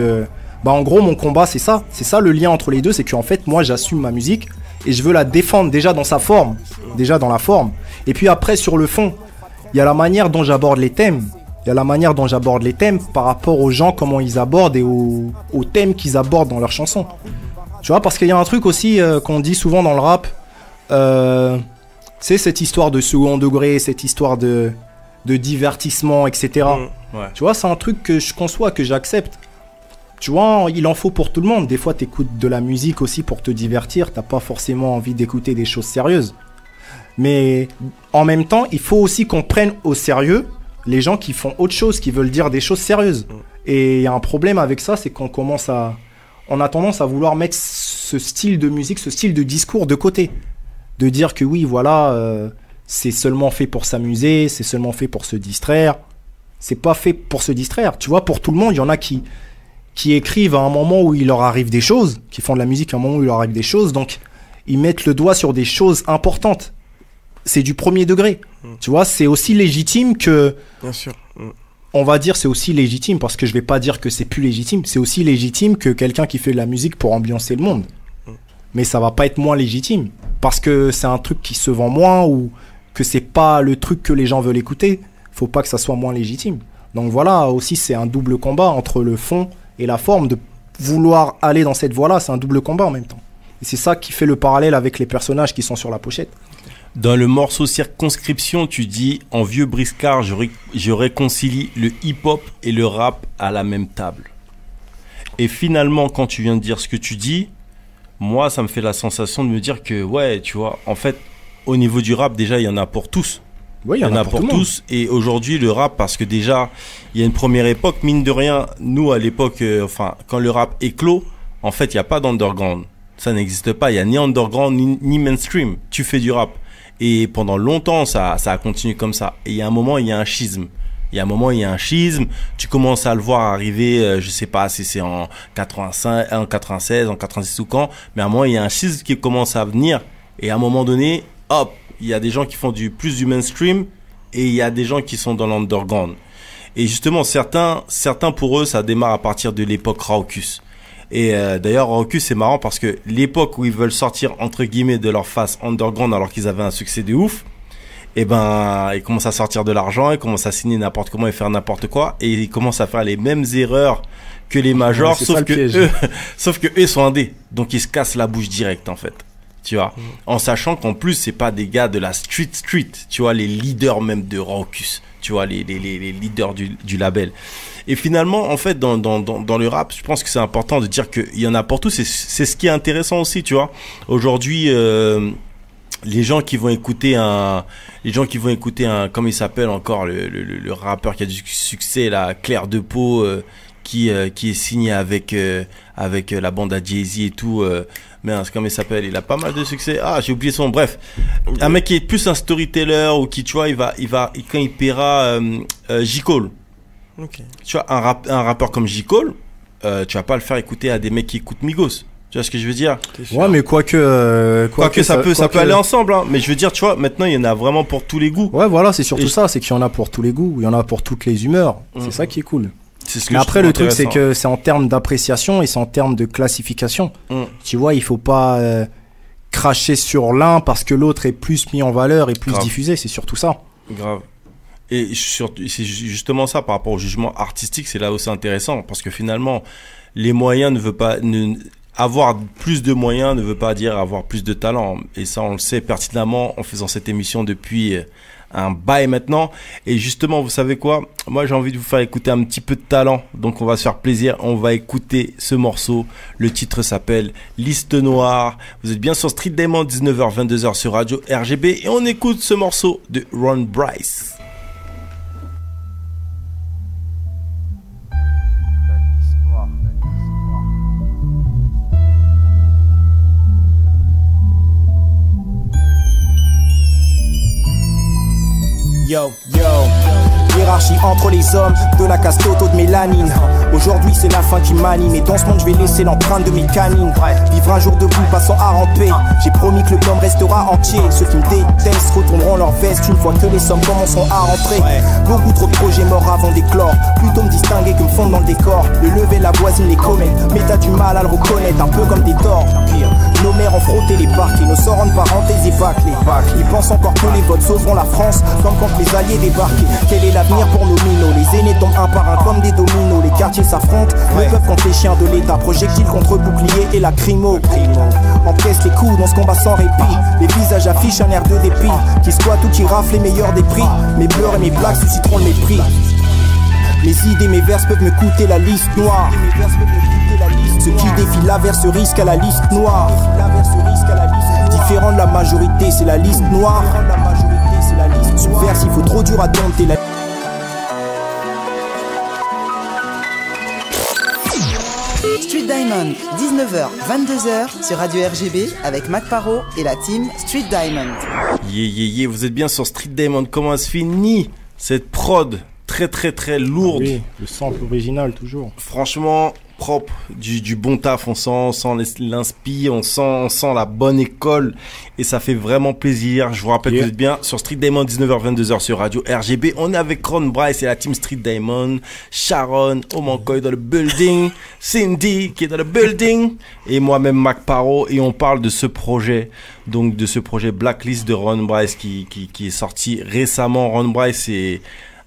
en gros, mon combat, c'est ça. C'est ça le lien entre les deux, c'est qu'en fait, moi, j'assume ma musique et je veux la défendre déjà dans sa forme, déjà dans la forme. Et puis après, sur le fond, il y a la manière dont j'aborde les thèmes. Par rapport aux gens, comment ils abordent et aux thèmes qu'ils abordent dans leurs chansons. Tu vois, parce qu'il y a un truc aussi qu'on dit souvent dans le rap. C'est cette histoire de second degré, cette histoire de divertissement, etc. Ouais. Tu vois, c'est un truc que je conçois, que j'accepte. Tu vois, il en faut pour tout le monde. Des fois, t'écoutes de la musique aussi pour te divertir. T'as pas forcément envie d'écouter des choses sérieuses. Mais en même temps, il faut aussi qu'on prenne au sérieux les gens qui font autre chose, qui veulent dire des choses sérieuses. Et il y a un problème avec ça, c'est qu'on on a tendance à vouloir mettre ce style de musique, ce style de discours de côté. De dire que oui, voilà, c'est seulement fait pour s'amuser, c'est seulement fait pour se distraire. C'est pas fait pour se distraire. Tu vois, pour tout le monde, il y en a qui écrivent à un moment où il leur arrive des choses, qui font de la musique à un moment où il leur arrive des choses, donc ils mettent le doigt sur des choses importantes. C'est du premier degré. Tu vois, c'est aussi légitime que... Bien sûr. On va dire c'est aussi légitime, parce que je vais pas dire que c'est plus légitime. C'est aussi légitime que quelqu'un qui fait de la musique pour ambiancer le monde. Mais ça va pas être moins légitime parce que c'est un truc qui se vend moins ou que c'est pas le truc que les gens veulent écouter. Faut pas que ça soit moins légitime. Donc voilà, aussi c'est un double combat entre le fond et la forme. De vouloir aller dans cette voie-là, c'est un double combat en même temps. Et c'est ça qui fait le parallèle avec les personnages qui sont sur la pochette. Dans le morceau Circonscription, tu dis « En vieux briscard, je réconcilie le hip-hop et le rap à la même table. » Et finalement, quand tu viens de dire ce que tu dis, moi, ça me fait la sensation de me dire que, ouais, tu vois, en fait, au niveau du rap, déjà, il y en a pour tous. Oui, il y en a pour tous. Et aujourd'hui, le rap, parce que déjà, il y a une première époque, mine de rien, nous, à l'époque, quand le rap éclot, en fait, il n'y a pas d'underground. Ça n'existe pas. Il n'y a ni underground, ni mainstream. Tu fais du rap. Et pendant longtemps, ça a continué comme ça. Et il y a un moment, il y a un schisme. Tu commences à le voir arriver, je sais pas si c'est en 85, en 96, en 86 ou quand, mais à un moment, il y a un schisme qui commence à venir. Et à un moment donné, hop, il y a des gens qui font plus du mainstream et il y a des gens qui sont dans l'underground. Et justement, certains pour eux, ça démarre à partir de l'époque Raucus. Et d'ailleurs, Raucus, c'est marrant parce que l'époque où ils veulent sortir, entre guillemets, de leur face underground alors qu'ils avaient un succès de ouf, et ben, ils commencent à sortir de l'argent, ils commencent à signer n'importe comment et faire n'importe quoi, et ils commencent à faire les mêmes erreurs que les majors, sauf que eux sont indés. Donc ils se cassent la bouche direct, en fait. Tu vois, en sachant qu'en plus, c'est pas des gars de la street, tu vois, les leaders même de Raucus, tu vois, les leaders du label. Et finalement, en fait, dans le rap, je pense que c'est important de dire qu'il y en a pour tous. C'est ce qui est intéressant aussi, tu vois. Aujourd'hui, les gens qui vont écouter comment il s'appelle encore, le rappeur qui a du succès, là, Clair de Peau, qui est signé avec la bande à Jay-Z et tout, mais comment il s'appelle, il a pas mal de succès. Ah, j'ai oublié son nom. Bref, un mec qui est plus un storyteller ou qui, tu vois, il va quand il paiera J. Cole. Okay. Tu vois, un rappeur comme J. Cole, tu vas pas le faire écouter à des mecs qui écoutent Migos. Tu vois ce que je veux dire? Ouais, mais quoique ça peut aller ensemble, hein. Mais je veux dire, tu vois, maintenant il y en a vraiment pour tous les goûts. Ouais, voilà, c'est surtout ça, c'est qu'il y en a pour tous les goûts, il y en a pour toutes les humeurs. C'est ça qui est cool. Mais après, le truc, c'est que c'est en termes d'appréciation et c'est en termes de classification. Tu vois, il faut pas cracher sur l'un parce que l'autre est plus mis en valeur et plus diffusé. C'est surtout ça. Grave. Et c'est justement ça par rapport au jugement artistique, c'est là où c'est intéressant parce que finalement, les moyens avoir plus de moyens ne veut pas dire avoir plus de talent. Et ça, on le sait pertinemment en faisant cette émission depuis un bail maintenant. Et justement, vous savez quoi? Moi, j'ai envie de vous faire écouter un petit peu de talent. Donc, on va se faire plaisir. On va écouter ce morceau. Le titre s'appelle Liste Noire. Vous êtes bien sur Street Diamond, 19h, 22h sur Radio RGB. Et on écoute ce morceau de Ron Bryce. Yo, hiérarchie entre les hommes, de la casse-toto de mélanine. Aujourd'hui c'est la fin qui m'anime, et dans ce monde je vais laisser l'empreinte de mes canines. Vivre un jour debout, passant à ramper. J'ai promis que le globe restera entier. Ceux qui me détestent retourneront leur veste une fois que les sommes commenceront à rentrer. Beaucoup trop de projets morts avant d'éclore. Plutôt me distinguer que me fondre dans le décor. Le lever, la voisine, les comètes, mais t'as du mal à le reconnaître, un peu comme des torts. Pire, nos mères ont frotté les parcs et nos sorts en parenthèses et bâclés. Ils pensent encore que les votes sauveront la France, comme quand les alliés débarquaient. Quel est l'avenir pour nos minots? Les aînés tombent un par un comme des dominos. Les quartiers s'affrontent, le peuple contre les chiens de l'État. Projectiles contre bouclier et la crimo. Encaisse les coups dans ce combat sans répit. Les visages affichent un air de dépit. Qui squattent ou qui raflent les meilleurs des prix. Mes pleurs et mes blagues susciteront le mépris. Mes idées, mes vers peuvent me coûter la liste noire. Ceux qui défient l'averse risquent à la liste noire. Différent de la majorité, c'est la liste noire. Subverse, il faut trop dur à dompter la... Street Diamond, 19h, 22h sur Radio RGB avec Mac Paro et la team Street Diamond. Vous êtes bien sur Street Diamond. Comment se finit cette prod très très très lourde? Oui, le sample original toujours. Franchement, propre, du bon taf, on sent l'inspi, on sent la bonne école et ça fait vraiment plaisir. Je vous rappelle que vous êtes bien sur Street Diamond, 19h, 22h sur Radio RGB. On est avec Ron Bryce et la team Street Diamond, Sharon, Omankoy dans le building, Cindy qui est dans le building et moi-même Mac Paro, et on parle de ce projet, donc de ce projet Blacklist de Ron Bryce qui est sorti récemment. Ron Bryce c'est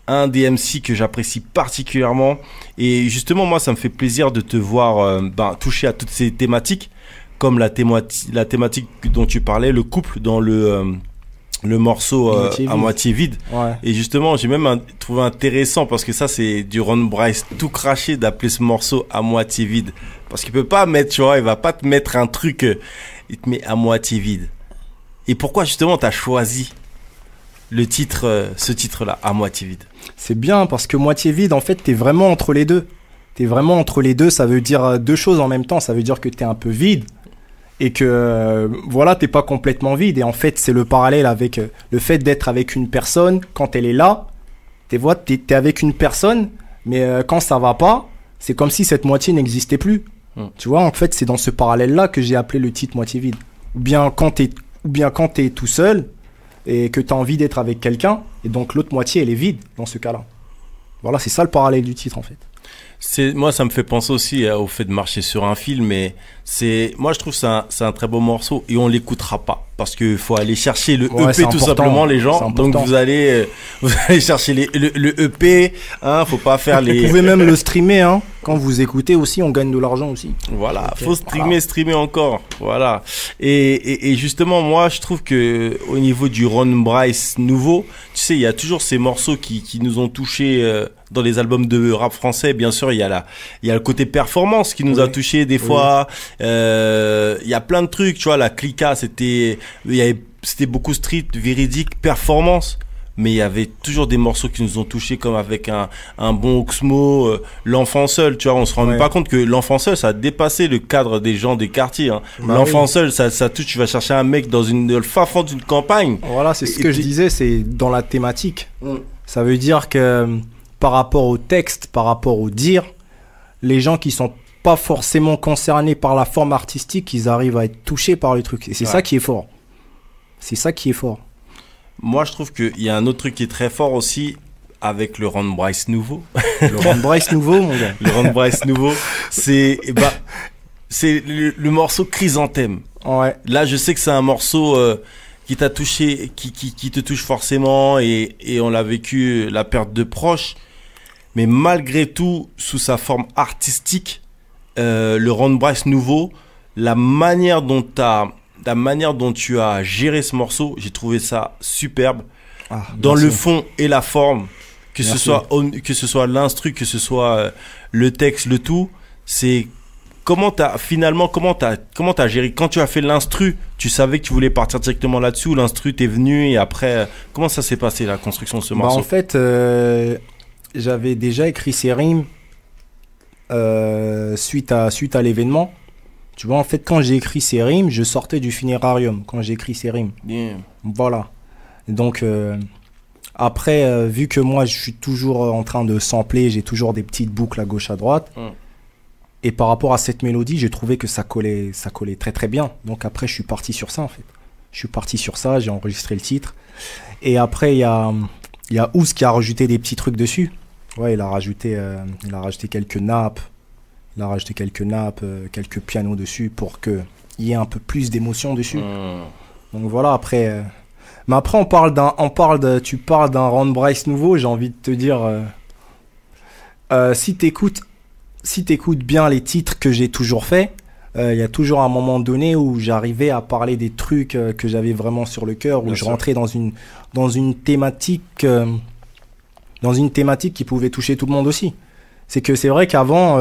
un des MC que j'apprécie particulièrement et justement moi ça me fait plaisir de te voir toucher à toutes ces thématiques comme la thématique dont tu parlais, le couple dans le morceau à moitié vide. Ouais. Et justement j'ai même trouvé intéressant parce que ça c'est du Ron Bryce tout craché d'appeler ce morceau à moitié vide parce qu'il peut pas mettre, tu vois, il va pas te mettre un truc, il te met à moitié vide. Et pourquoi justement t'as choisi le titre, ce titre-là, à moitié vide? C'est bien parce que moitié vide, en fait, t'es vraiment entre les deux. T'es vraiment entre les deux, ça veut dire deux choses en même temps. Ça veut dire que t'es un peu vide et que, voilà, t'es pas complètement vide. Et en fait, c'est le parallèle avec le fait d'être avec une personne. Quand elle est là, t'es avec une personne, mais quand ça va pas, c'est comme si cette moitié n'existait plus. Tu vois, en fait, c'est dans ce parallèle-là que j'ai appelé le titre moitié vide. Ou bien quand t'es tout seul, et que tu as envie d'être avec quelqu'un, et donc l'autre moitié, elle est vide dans ce cas-là. Voilà, c'est ça le parallèle du titre en fait. Moi, ça me fait penser aussi au fait de marcher sur un fil, mais moi, je trouve que c'est un très beau morceau et on l'écoutera pas parce qu'il faut aller chercher le EP tout simplement, les gens. Donc vous allez chercher le EP, hein, faut pas faire les. Vous pouvez même le streamer, hein. Quand vous écoutez aussi, on gagne de l'argent aussi. Voilà, faut streamer encore, voilà. Et justement, moi, je trouve que au niveau du Ron Bryce nouveau, tu sais, il y a toujours ces morceaux qui nous ont touchés. Dans les albums de rap français, bien sûr, il y a le côté performance qui nous a touché des fois. Il y a plein de trucs, tu vois. La Clica, c'était beaucoup street, véridique, performance. Mais il y avait toujours des morceaux qui nous ont touchés, comme avec un bon Oxmo, L'Enfant Seul, tu vois. On se rend même pas compte que L'Enfant Seul, ça a dépassé le cadre des gens des quartiers. Hein. L'Enfant Seul, ça touche. Tu vas chercher un mec dans le fin fond d'une campagne. Voilà, c'est ce que je disais, c'est dans la thématique. Ça veut dire que par rapport au texte, par rapport au dire, les gens qui sont pas forcément concernés par la forme artistique, ils arrivent à être touchés par le truc. Et c'est ça qui est fort. C'est ça qui est fort. Moi, je trouve qu'il y a un autre truc qui est très fort aussi avec le Ron Bryce nouveau. Le Ron Bryce nouveau, mon gars. Le Ron Bryce nouveau, c'est le morceau Chrysanthème. Ouais. Là, je sais que c'est un morceau qui t'a touché, qui te touche forcément, et on l'a vécu, la perte de proches. Mais malgré tout, sous sa forme artistique, le Ron Bryce nouveau, la manière dont tu as géré ce morceau, j'ai trouvé ça superbe. Dans le fond et la forme, que ce soit l'instru, que ce soit le texte, le tout, c'est comment t'as géré. Quand tu as fait l'instru, tu savais que tu voulais partir directement là-dessus, ou l'instru t'est venu et après, comment ça s'est passé la construction de ce morceau? En fait, j'avais déjà écrit ces rimes suite à l'événement. Tu vois, en fait, quand j'ai écrit ces rimes, je sortais du funérarium quand j'ai écrit ces rimes. Bien. Voilà. Donc, après, vu que moi, je suis toujours en train de sampler, j'ai toujours des petites boucles à gauche, à droite. Et par rapport à cette mélodie, j'ai trouvé que ça collait très très bien. Donc après, je suis parti sur ça, en fait. Je suis parti sur ça, j'ai enregistré le titre. Et après, il y a Ouz qui a rajouté des petits trucs dessus. Ouais, il a rajouté quelques nappes. Il a rajouté quelques pianos dessus pour qu'il y ait un peu plus d'émotion dessus. Donc voilà, après... Mais après, tu parles d'un Ron Bryce nouveau, j'ai envie de te dire... si t'écoutes bien les titres que j'ai toujours fait, il y a toujours un moment donné où j'arrivais à parler des trucs que j'avais vraiment sur le cœur, où je rentrais dans une thématique qui pouvait toucher tout le monde aussi. C'est vrai qu'avant...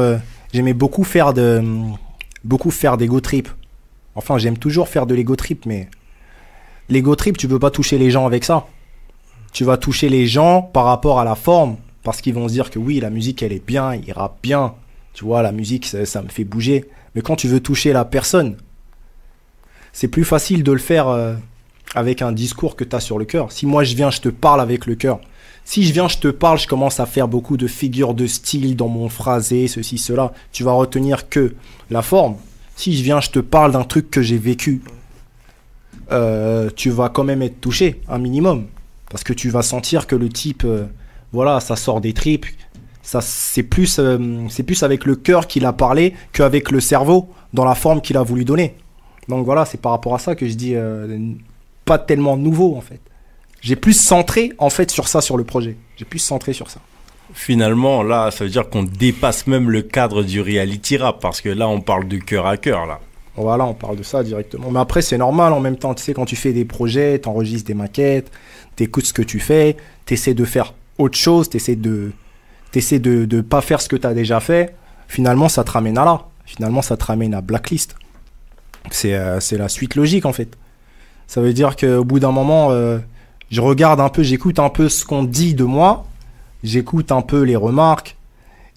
j'aimais beaucoup faire d'ego trip. Enfin, j'aime toujours faire de l'ego trip, mais l'ego trip, tu peux pas toucher les gens avec ça. Tu vas toucher les gens par rapport à la forme, parce qu'ils vont se dire que oui, la musique, elle est bien, il rappe bien. Tu vois, la musique, ça me fait bouger. Mais quand tu veux toucher la personne, c'est plus facile de le faire avec un discours que tu as sur le cœur. Si moi, je viens, je te parle avec le cœur. Si je viens, je te parle, je commence à faire beaucoup de figures de style dans mon phrasé, ceci, cela. Tu vas retenir que la forme. Si je viens, je te parle d'un truc que j'ai vécu, tu vas quand même être touché, un minimum. Parce que tu vas sentir que le type, voilà, ça sort des tripes. C'est plus avec le cœur qu'il a parlé qu'avec le cerveau, dans la forme qu'il a voulu donner. Donc voilà, c'est par rapport à ça que je dis pas tellement nouveau, en fait. J'ai plus centré en fait sur ça, sur le projet. J'ai plus centré sur ça. Finalement, là, ça veut dire qu'on dépasse même le cadre du reality rap, parce que là, on parle de cœur à cœur, là. Voilà, on parle de ça directement. Mais après, c'est normal en même temps. Tu sais, quand tu fais des projets, t'enregistres des maquettes, t'écoutes ce que tu fais, t'essaies de faire autre chose, t'essaies de pas faire ce que t'as déjà fait. Finalement, ça te ramène à là. Finalement, ça te ramène à Blacklist. C'est la suite logique, en fait. Ça veut dire qu'au bout d'un moment... je regarde un peu, j'écoute un peu ce qu'on dit de moi, j'écoute un peu les remarques,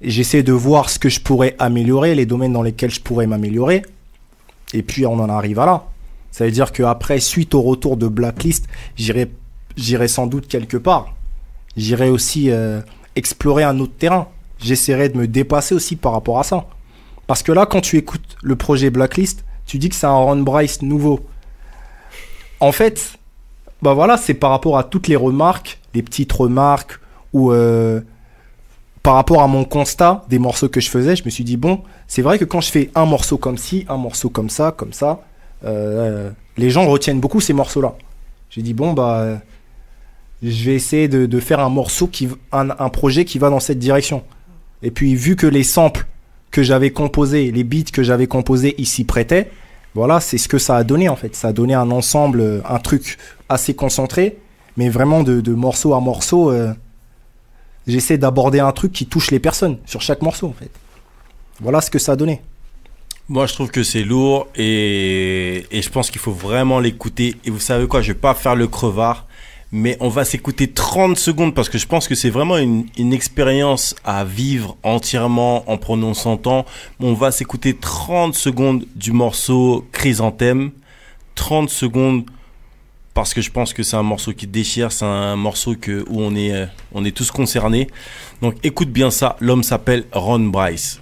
et j'essaie de voir ce que je pourrais améliorer, les domaines dans lesquels je pourrais m'améliorer, et puis on en arrive à là. Ça veut dire qu'après, suite au retour de Blacklist, j'irai sans doute quelque part. J'irai aussi explorer un autre terrain. J'essaierai de me dépasser aussi par rapport à ça. Parce que là, quand tu écoutes le projet Blacklist, tu dis que c'est un Ron Bryce nouveau. En fait... bah voilà, c'est par rapport à toutes les remarques, les petites remarques, ou par rapport à mon constat des morceaux que je faisais, je me suis dit, bon, c'est vrai que quand je fais un morceau comme ci, un morceau comme ça, les gens retiennent beaucoup ces morceaux-là. J'ai dit, bon, bah, je vais essayer de faire un morceau, un projet qui va dans cette direction. Et puis, vu que les samples que j'avais composés, les beats que j'avais composés, ils s'y prêtaient, voilà, c'est ce que ça a donné, en fait. Ça a donné un ensemble, un truc assez concentré, mais vraiment de morceau à morceau, j'essaie d'aborder un truc qui touche les personnes sur chaque morceau, en fait. Voilà ce que ça a donné. Moi, je trouve que c'est lourd et je pense qu'il faut vraiment l'écouter. Et vous savez quoi, je vais pas faire le crevard, mais on va s'écouter 30 secondes parce que je pense que c'est vraiment une expérience à vivre entièrement en prenant son temps. On va s'écouter 30 secondes du morceau Chrysanthème. 30 secondes parce que je pense que c'est un morceau qui déchire, c'est un morceau où on est tous concernés. Donc écoute bien ça, l'homme s'appelle Ron Bryce.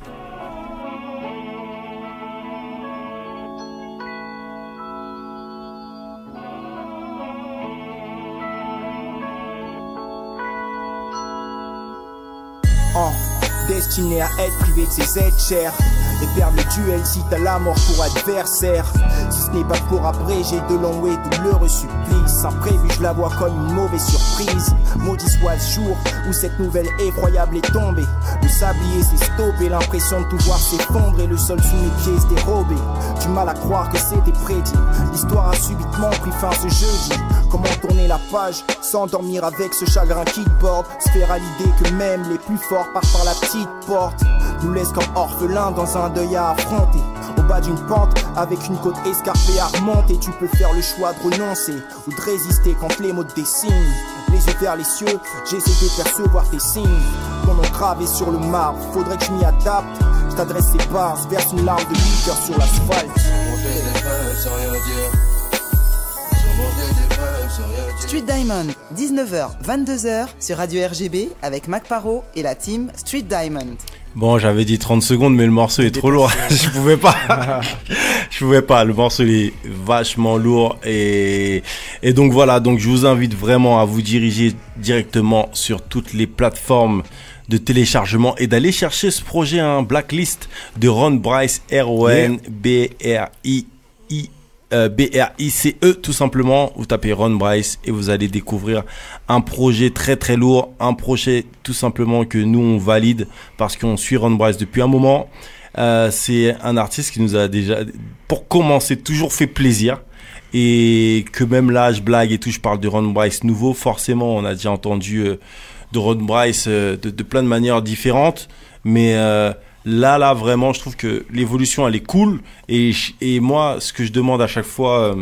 Destiné à être privé de ses aides chères et perdre le duel si t'as la mort pour adversaire. Si ce n'est pas pour abréger de longs et douloureux supplices, imprévu je la vois comme une mauvaise surprise. Maudit soit le jour où cette nouvelle effroyable est tombée. Le sablier s'est stoppé, l'impression de tout voir s'effondrer. Le sol sous mes pieds s'est dérobé, du mal à croire que c'était prédit. L'histoire a subitement pris fin ce jeudi. Comment tourner la page sans dormir avec ce chagrin qui borde, se faire à l'idée que même les plus forts partent par la petite porte, nous laisse comme orphelins dans un deuil à affronter. Au bas d'une pente, avec une côte escarpée à remonter, tu peux faire le choix de renoncer ou de résister quand les mots te dessinent. Les yeux vers les cieux, j'essaie de percevoir tes signes. Ton nom gravé sur le marbre, faudrait que je m'y adapte. Je t'adresse ces barres, verse une larme de liqueur sur l'asphalte. Street Diamond, 19h, 22h sur Radio RGB avec Mac Paro et la team Street Diamond. Bon, j'avais dit 30 secondes, mais le morceau est trop lourd. Je pouvais pas. Je pouvais pas. Le morceau il est vachement lourd. Et donc voilà. Donc je vous invite vraiment à vous diriger directement sur toutes les plateformes de téléchargement et d'aller chercher ce projet, un Blacklist de Ron Bryce, R-O-N-B-R-I-C-E, tout simplement. Vous tapez Ron Bryce et vous allez découvrir un projet très très lourd, un projet tout simplement que nous on valide parce qu'on suit Ron Bryce depuis un moment. C'est un artiste qui nous a déjà, pour commencer, toujours fait plaisir. Et que même là je blague et tout, je parle de Ron Bryce nouveau, forcément on a déjà entendu de Ron Bryce de plein de manières différentes, mais là vraiment je trouve que l'évolution elle est cool et moi ce que je demande à chaque fois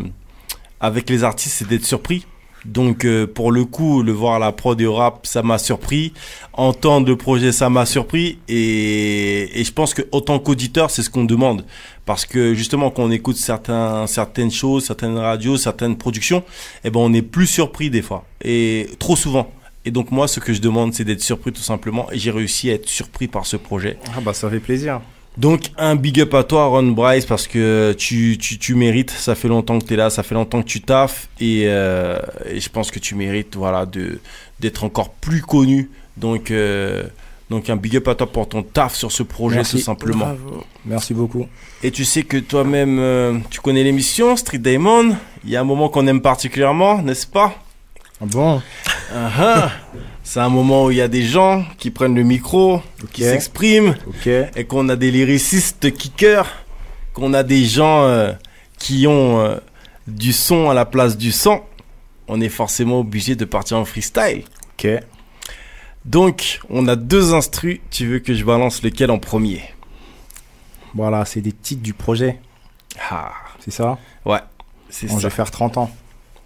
avec les artistes c'est d'être surpris. Donc pour le coup le voir à la prod et au rap ça m'a surpris, entendre le projet ça m'a surpris et je pense que autant qu'auditeur c'est ce qu'on demande parce que justement quand on écoute certaines choses, certaines radios, certaines productions, eh ben on est plus surpris des fois et trop souvent. Et donc moi ce que je demande c'est d'être surpris tout simplement et j'ai réussi à être surpris par ce projet. Ah bah ça fait plaisir. Donc un big up à toi Ron Bryce parce que tu mérites, ça fait longtemps que tu es là, ça fait longtemps que tu taffes et je pense que tu mérites voilà d'être encore plus connu. Donc un big up à toi pour ton taf sur ce projet. Merci. Tout simplement. Bravo. Merci beaucoup. Et tu sais que toi-même tu connais l'émission Street Diamond, il y a un moment qu'on aime particulièrement, n'est-ce pas? Ah bon? C'est un moment où il y a des gens qui prennent le micro, qui s'expriment, et qu'on a des lyricistes kickers, qu'on a des gens qui ont du son à la place du sang. On est forcément obligé de partir en freestyle. Ok. Donc, on a deux instrus. Tu veux que je balance lequel en premier? Voilà, c'est des titres du projet. Ah. C'est ça? Ouais, c'est ça. Je vais faire 30 ans.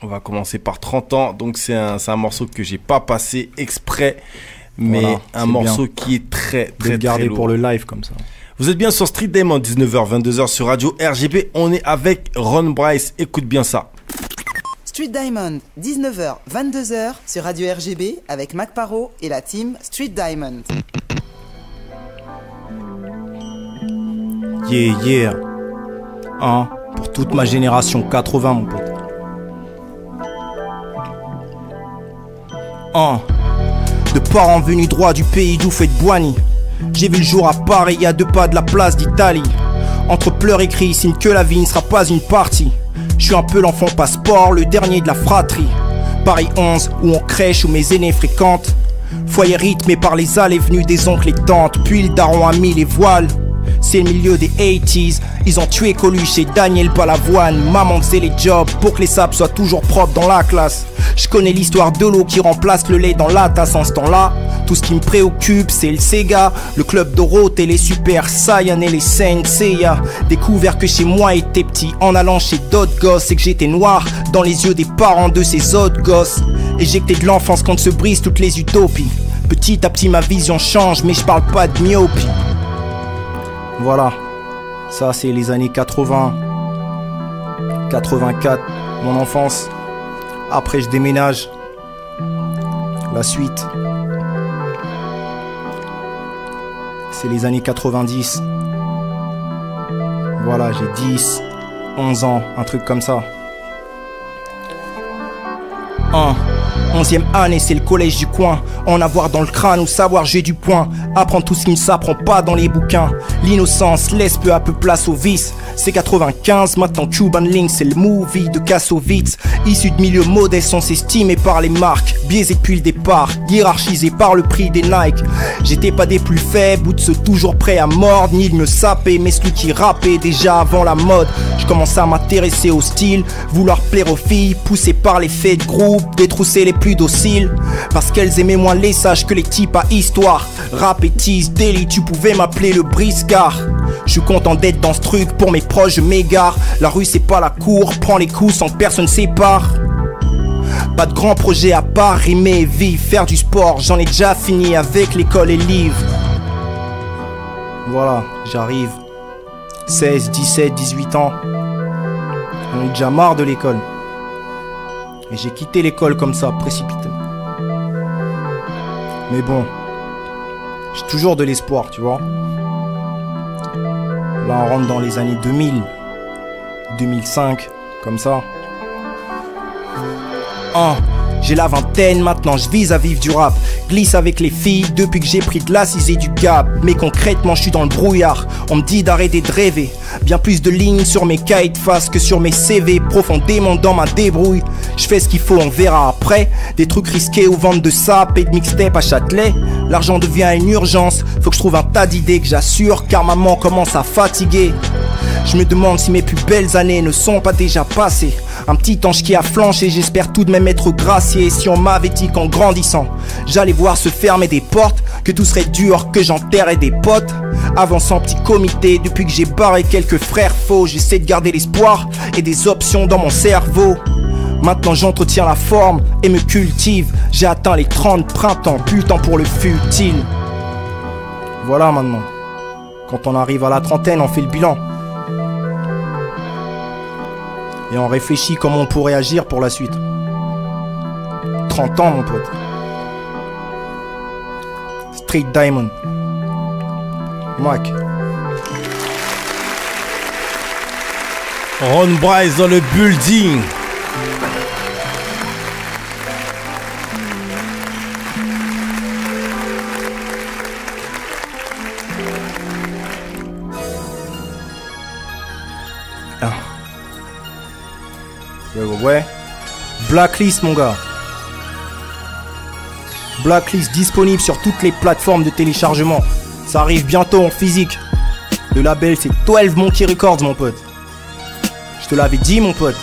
On va commencer par 30 ans. Donc, c'est un morceau que j'ai pas passé exprès, mais voilà, un morceau bien. Qui est très gardé lourd. Pour le live comme ça. Vous êtes bien sur Street Diamond, 19h, 22h sur Radio RGB. On est avec Ron Bryce. Écoute bien ça. Street Diamond, 19h, 22h sur Radio RGB avec Mac Paro et la team Street Diamond. Yeah, yeah. Hein, pour toute ma génération 80, mon pote. de parents venus droit du pays d'où fait Boigny. J'ai vu le jour à Paris, à 2 pas de la place d'Italie. Entre pleurs et cris, signe que la vie ne sera pas une partie. Je suis un peu l'enfant passeport, le dernier de la fratrie. Paris 11, où on crèche, où mes aînés fréquentent. Foyer rythmé par les allées venues des oncles et tantes. Puis le daron a mis les voiles. C'est le milieu des 80s. Ils ont tué Coluche et Daniel Balavoine. Maman faisait les jobs pour que les sables soient toujours propres dans la classe. Je connais l'histoire de l'eau qui remplace le lait dans la tasse en ce temps-là. Tout ce qui me préoccupe c'est le Sega, le club Dorothée, les Super Saiyan et les Saint Seiya. Découvert que chez moi était petit en allant chez d'autres gosses. Et que j'étais noir dans les yeux des parents de ces autres gosses. Éjecté de l'enfance quand se brisent toutes les utopies. Petit à petit ma vision change mais je parle pas de myopie. Voilà, ça c'est les années 80, 84, mon enfance. Après je déménage. La suite, c'est les années 90. Voilà, j'ai 10, 11 ans, un truc comme ça. 11e année, c'est le collège du coin. En avoir dans le crâne ou savoir j'ai du point. Apprendre tout ce qui ne s'apprend pas dans les bouquins. L'innocence laisse peu à peu place au vice. C'est 95, maintenant Cuban Link, c'est le movie de Kassovitz. Issu de milieux modestes, on s'estimait par les marques. Biaisé depuis le départ, hiérarchisé par le prix des Nike. J'étais pas des plus faibles ou de ceux toujours prêts à mordre, ni de me saper, mais celui qui rappait déjà avant la mode. Je commençais à m'intéresser au style, vouloir plaire aux filles, poussé par les faits de groupe, détrousser les plus dociles. Parce qu'elles aimaient moins les sages que les types à histoire. Rap et tease, daily, tu pouvais m'appeler le briscard. Je suis content d'être dans ce truc, pour mes proches je m'égare. La rue c'est pas la cour, prends les coups sans que personne sépare. Pas de grands projets à part rimer et vivre, faire du sport, j'en ai déjà fini avec l'école et livres. Voilà, j'arrive. 16, 17, 18 ans. On est déjà marre de l'école. Et j'ai quitté l'école comme ça, précipité. Mais bon, j'ai toujours de l'espoir, tu vois. Là on rentre dans les années 2000, 2005, comme ça. J'ai la vingtaine, maintenant je vise à vivre du rap. Glisse avec les filles depuis que j'ai pris de l'assise et du gap. Mais concrètement je suis dans le brouillard. On me dit d'arrêter de rêver. Bien plus de lignes sur mes cahiers de face que sur mes CV. Profondément dans ma débrouille. Je fais ce qu'il faut, on verra après. Des trucs risqués aux ventes de sap et de mixtape à Châtelet. L'argent devient une urgence. Faut que je trouve un tas d'idées que j'assure, car maman commence à fatiguer. Je me demande si mes plus belles années ne sont pas déjà passées. Un petit ange qui a flanché, j'espère tout de même être gracié. Si on m'avait dit qu'en grandissant j'allais voir se fermer des portes, que tout serait dur, que j'enterrais des potes. Avançant petit comité, depuis que j'ai barré quelques frères faux, j'essaie de garder l'espoir et des options dans mon cerveau. Maintenant j'entretiens la forme et me cultive. J'ai atteint les 30 printemps, plus le temps pour le futile. Voilà maintenant. Quand on arrive à la trentaine, on fait le bilan. Et on réfléchit comment on pourrait agir pour la suite. 30 ans mon pote. Street Diamond. Mac. Ron Bryce dans le building. Ouais. Blacklist mon gars. Blacklist disponible sur toutes les plateformes de téléchargement. Ça arrive bientôt en physique. Le label c'est 12 Monkey Records mon pote. Je te l'avais dit mon pote.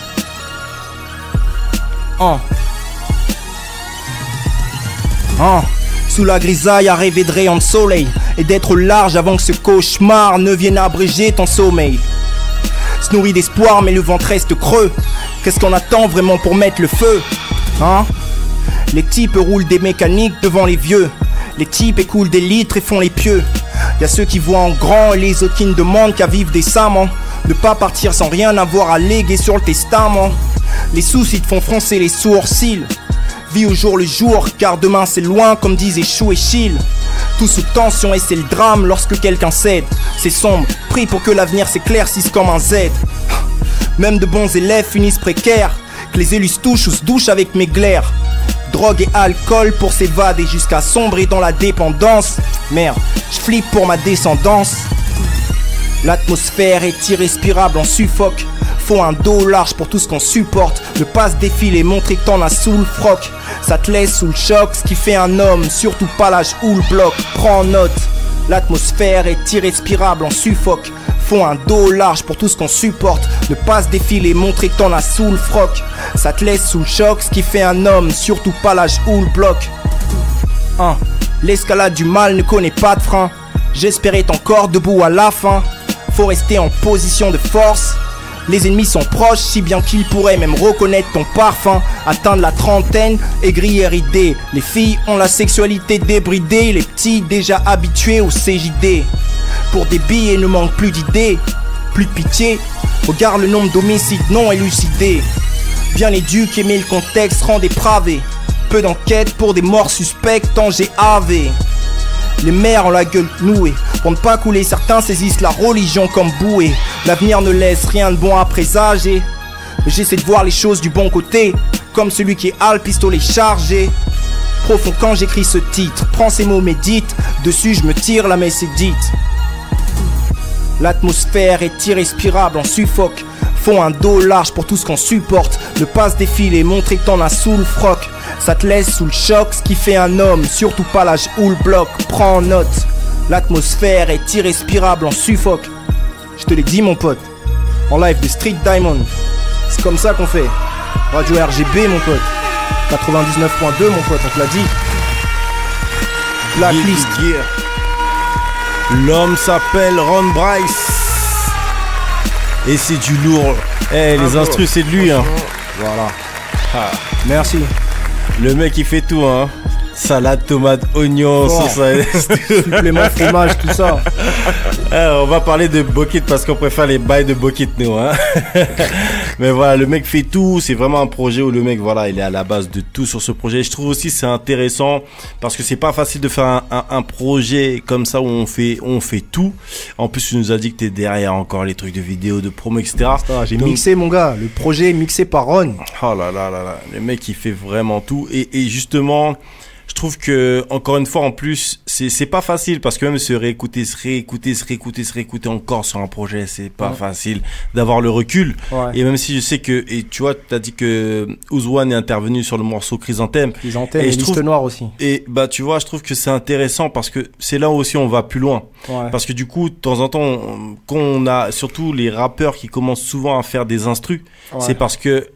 Sous la grisaille à rêver de rayons de soleil et d'être large avant que ce cauchemar ne vienne abréger ton sommeil. Se nourrit d'espoir mais le ventre reste creux. Qu'est-ce qu'on attend vraiment pour mettre le feu? Les types roulent des mécaniques devant les vieux. Les types écoulent des litres et font les pieux. Y'a ceux qui voient en grand et les autres qui ne demandent qu'à vivre décemment. Ne pas partir sans rien avoir à léguer sur le testament. Les soucis te font froncer les sourcils. Vis au jour le jour car demain c'est loin comme disaient Chou et Chill. Tout sous tension et c'est le drame lorsque quelqu'un cède. C'est sombre, prie pour que l'avenir s'éclaircisse comme un Z. Même de bons élèves finissent précaires. Que les élus se touchent ou se douchent avec mes glaires. drogue et alcool pour s'évader jusqu'à sombrer dans la dépendance. Merde, je flippe pour ma descendance. L'atmosphère est irrespirable, on suffoque. Faut un dos large pour tout ce qu'on supporte. Ne pas se défiler, montrer que t'en as sous le froc. Ça te laisse sous le choc, ce qui fait un homme, surtout pas l'âge ou le bloc. Prends note, l'atmosphère est irrespirable, on suffoque. Faut un dos large pour tout ce qu'on supporte. Ne pas se défiler, montrer que t'en as sous le froc. Ça te laisse sous le choc, ce qui fait un homme, surtout pas l'âge ou le bloc. L'escalade du mal ne connaît pas de frein. J'espérais être encore debout à la fin. Faut rester en position de force. Les ennemis sont proches, si bien qu'ils pourraient même reconnaître ton parfum. Atteindre la trentaine, aigri et ridé. Les filles ont la sexualité débridée. Les petits déjà habitués au CJD. Pour des billets ne manque plus d'idées, plus de pitié. Regarde le nombre d'homicides non élucidés. Bien éduqués mais le contexte rend dépravé. Peu d'enquêtes pour des morts suspectes en GAV. Les mères ont la gueule nouée. Pour ne pas couler, certains saisissent la religion comme bouée. L'avenir ne laisse rien de bon à présager. Mais j'essaie de voir les choses du bon côté, comme celui qui a le pistolet chargé. Profond quand j'écris ce titre, prends ces mots, médite. Dessus je me tire, la messe est dite. L'atmosphère est irrespirable, on suffoque. Faut un dos large pour tout ce qu'on supporte. Ne pas se défiler, montrer que t'en as sous le froc. Ça te laisse sous le choc, ce qui fait un homme, surtout pas l'âge ou le bloc. Prends note, l'atmosphère est irrespirable, on suffoque. Je te l'ai dit mon pote, en live de Street Diamond. C'est comme ça qu'on fait. Radio RGB mon pote, 99.2 mon pote, on te l'a dit. Blacklist. L'homme s'appelle Ron Bryce. Et c'est du lourd. Les instrus c'est de lui hein. Voilà. Merci. Le mec il fait tout hein. Salade, tomate, oignon, sauce supplément fromage, tout ça. On va parler de Bokit parce qu'on préfère les bails de Bokit nous hein. Mais voilà, le mec fait tout, c'est vraiment un projet où le mec voilà, il est à la base de tout sur ce projet. Je trouve aussi c'est intéressant parce que c'est pas facile de faire un projet comme ça où on fait tout. En plus tu nous as dit que t'es derrière encore les trucs de vidéo, de promo, etc. J'ai mixé mon gars, le projet est mixé par Ron. Oh là là là là, le mec il fait vraiment tout et justement je trouve que encore une fois en plus c'est pas facile parce que même se réécouter encore sur un projet c'est pas facile d'avoir le recul et même si je sais que et tu vois t'as dit que Ouzouane est intervenu sur le morceau Chrysanthème et Liste Noire aussi et bah tu vois je trouve que c'est intéressant parce que c'est là aussi on va plus loin parce que du coup de temps en temps quand on a surtout les rappeurs qui commencent souvent à faire des instrus c'est parce que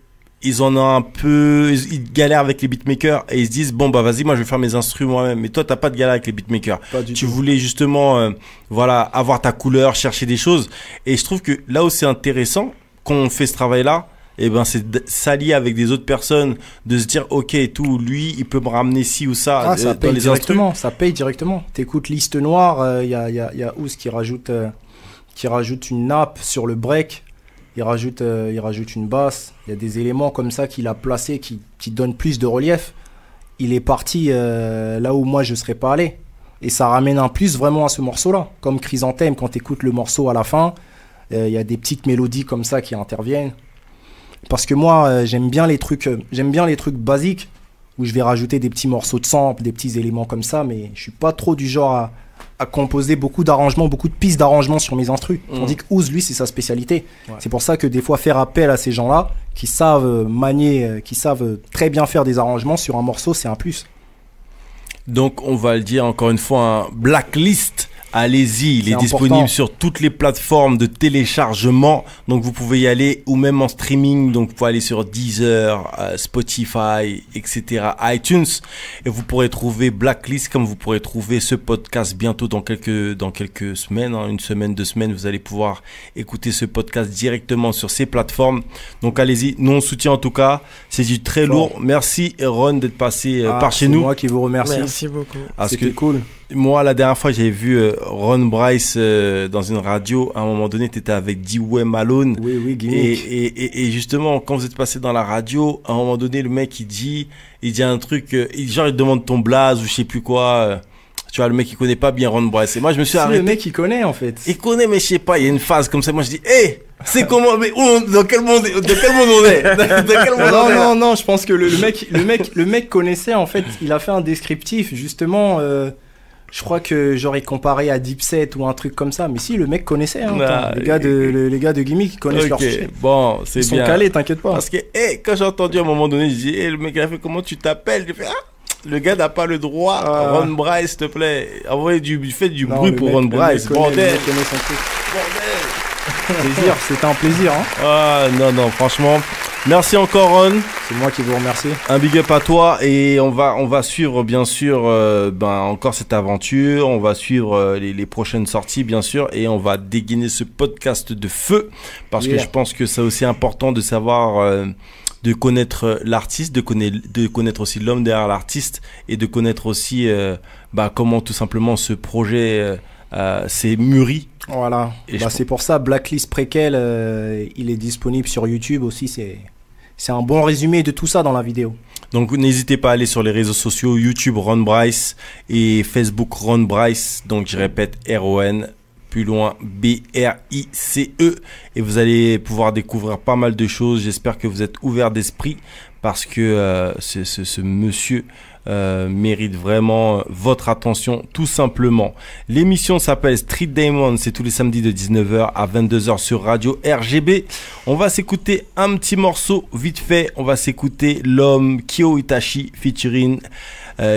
ils en ont un peu, ils galèrent avec les beatmakers et ils se disent bon bah vas-y moi je vais faire mes instruments moi-même. Mais toi t'as pas de galère avec les beatmakers. Tu voulais justement voilà avoir ta couleur, chercher des choses et je trouve que là où c'est intéressant quand on fait ce travail-là, et ben c'est s'allier avec des autres personnes, de se dire ok et tout lui il peut me ramener ci ou ça. Ça paye directement, ça paye directement. T'écoutes Liste Noire, il y a Ouz qui rajoute une nappe sur le break. Il rajoute une basse. Il y a des éléments comme ça qu'il a placés qui donnent plus de relief. Il est parti là où moi je serais pas allé. Et ça ramène un plus vraiment à ce morceau-là. Comme Chrysanthème, quand tu écoutes le morceau à la fin, il y a des petites mélodies comme ça qui interviennent. Parce que moi, j'aime bien les trucs basiques où je vais rajouter des petits morceaux de sample, des petits éléments comme ça, mais je suis pas trop du genre à composer beaucoup d'arrangements, beaucoup de pistes d'arrangements sur mes instrus. Tandis que Ouz, lui, c'est sa spécialité. C'est pour ça que des fois, faire appel à ces gens-là, qui savent manier, qui savent très bien faire des arrangements sur un morceau, c'est un plus. Donc, on va le dire encore une fois, un Blacklist. Allez-y, il est disponible sur toutes les plateformes de téléchargement. Donc, vous pouvez y aller ou même en streaming. Donc, vous pouvez aller sur Deezer, Spotify, etc., iTunes. Et vous pourrez trouver Blacklist comme vous pourrez trouver ce podcast bientôt dans quelques semaines. Une semaine, 2 semaines, vous allez pouvoir écouter ce podcast directement sur ces plateformes. Donc, allez-y. Nous, on soutient en tout cas. C'est du très lourd. Merci, Ron, d'être passé par chez nous. C'est moi qui vous remercie. Merci beaucoup. C'était cool. Moi, la dernière fois, j'avais vu Ron Bryce dans une radio. À un moment donné, tu étais avec D-Way Malone. Oui, et justement, quand vous êtes passé dans la radio, à un moment donné, le mec, il dit un truc, genre, il demande ton blaze ou je sais plus quoi. Tu vois, le mec, il connaît pas bien Ron Bryce. Et moi, je me suis arrêté. Le mec, il connaît, en fait. Il connaît, mais je sais pas, il y a une phase comme ça. Moi, je dis, C'est comment, mais dans quel monde on est? Non, je pense que le mec connaissait, en fait, il a fait un descriptif, justement, je crois que j'aurais comparé à Dipset ou un truc comme ça, mais si, le mec connaissait, hein, les gars de Gimmick, ils connaissent leur sujet. Bon, c'est bien. Ils sont calés, t'inquiète pas. Parce que, quand j'ai entendu à un moment donné, je dis, le mec, il a fait comment tu t'appelles? J'ai fait, le gars n'a pas le droit. Ron Bryce, s'il te plaît. Fais du bruit pour Ron Bryce. Bordel. Plaisir, c'était un plaisir. Hein. Non, franchement. Merci encore, Ron. C'est moi qui vous remercie. Un big up à toi et on va suivre bien sûr encore cette aventure. On va suivre les prochaines sorties bien sûr et on va dégainer ce podcast de feu parce que je pense que c'est aussi important de savoir. De connaître l'artiste, de connaître aussi l'homme derrière l'artiste et de connaître aussi comment tout simplement ce projet s'est mûri. Voilà, c'est pour ça Blacklist Préquel, il est disponible sur YouTube aussi, c'est un bon résumé de tout ça dans la vidéo. Donc n'hésitez pas à aller sur les réseaux sociaux, YouTube Ron Bryce et Facebook Ron Bryce, donc je répète R-O-N, plus loin B-R-I-C-E et vous allez pouvoir découvrir pas mal de choses. J'espère que vous êtes ouverts d'esprit parce que ce monsieur mérite vraiment votre attention tout simplement. L'émission s'appelle Street Diamond, c'est tous les samedis de 19h à 22h sur Radio RGB. On va s'écouter un petit morceau vite fait, on va s'écouter l'homme Kyo Itachi featuring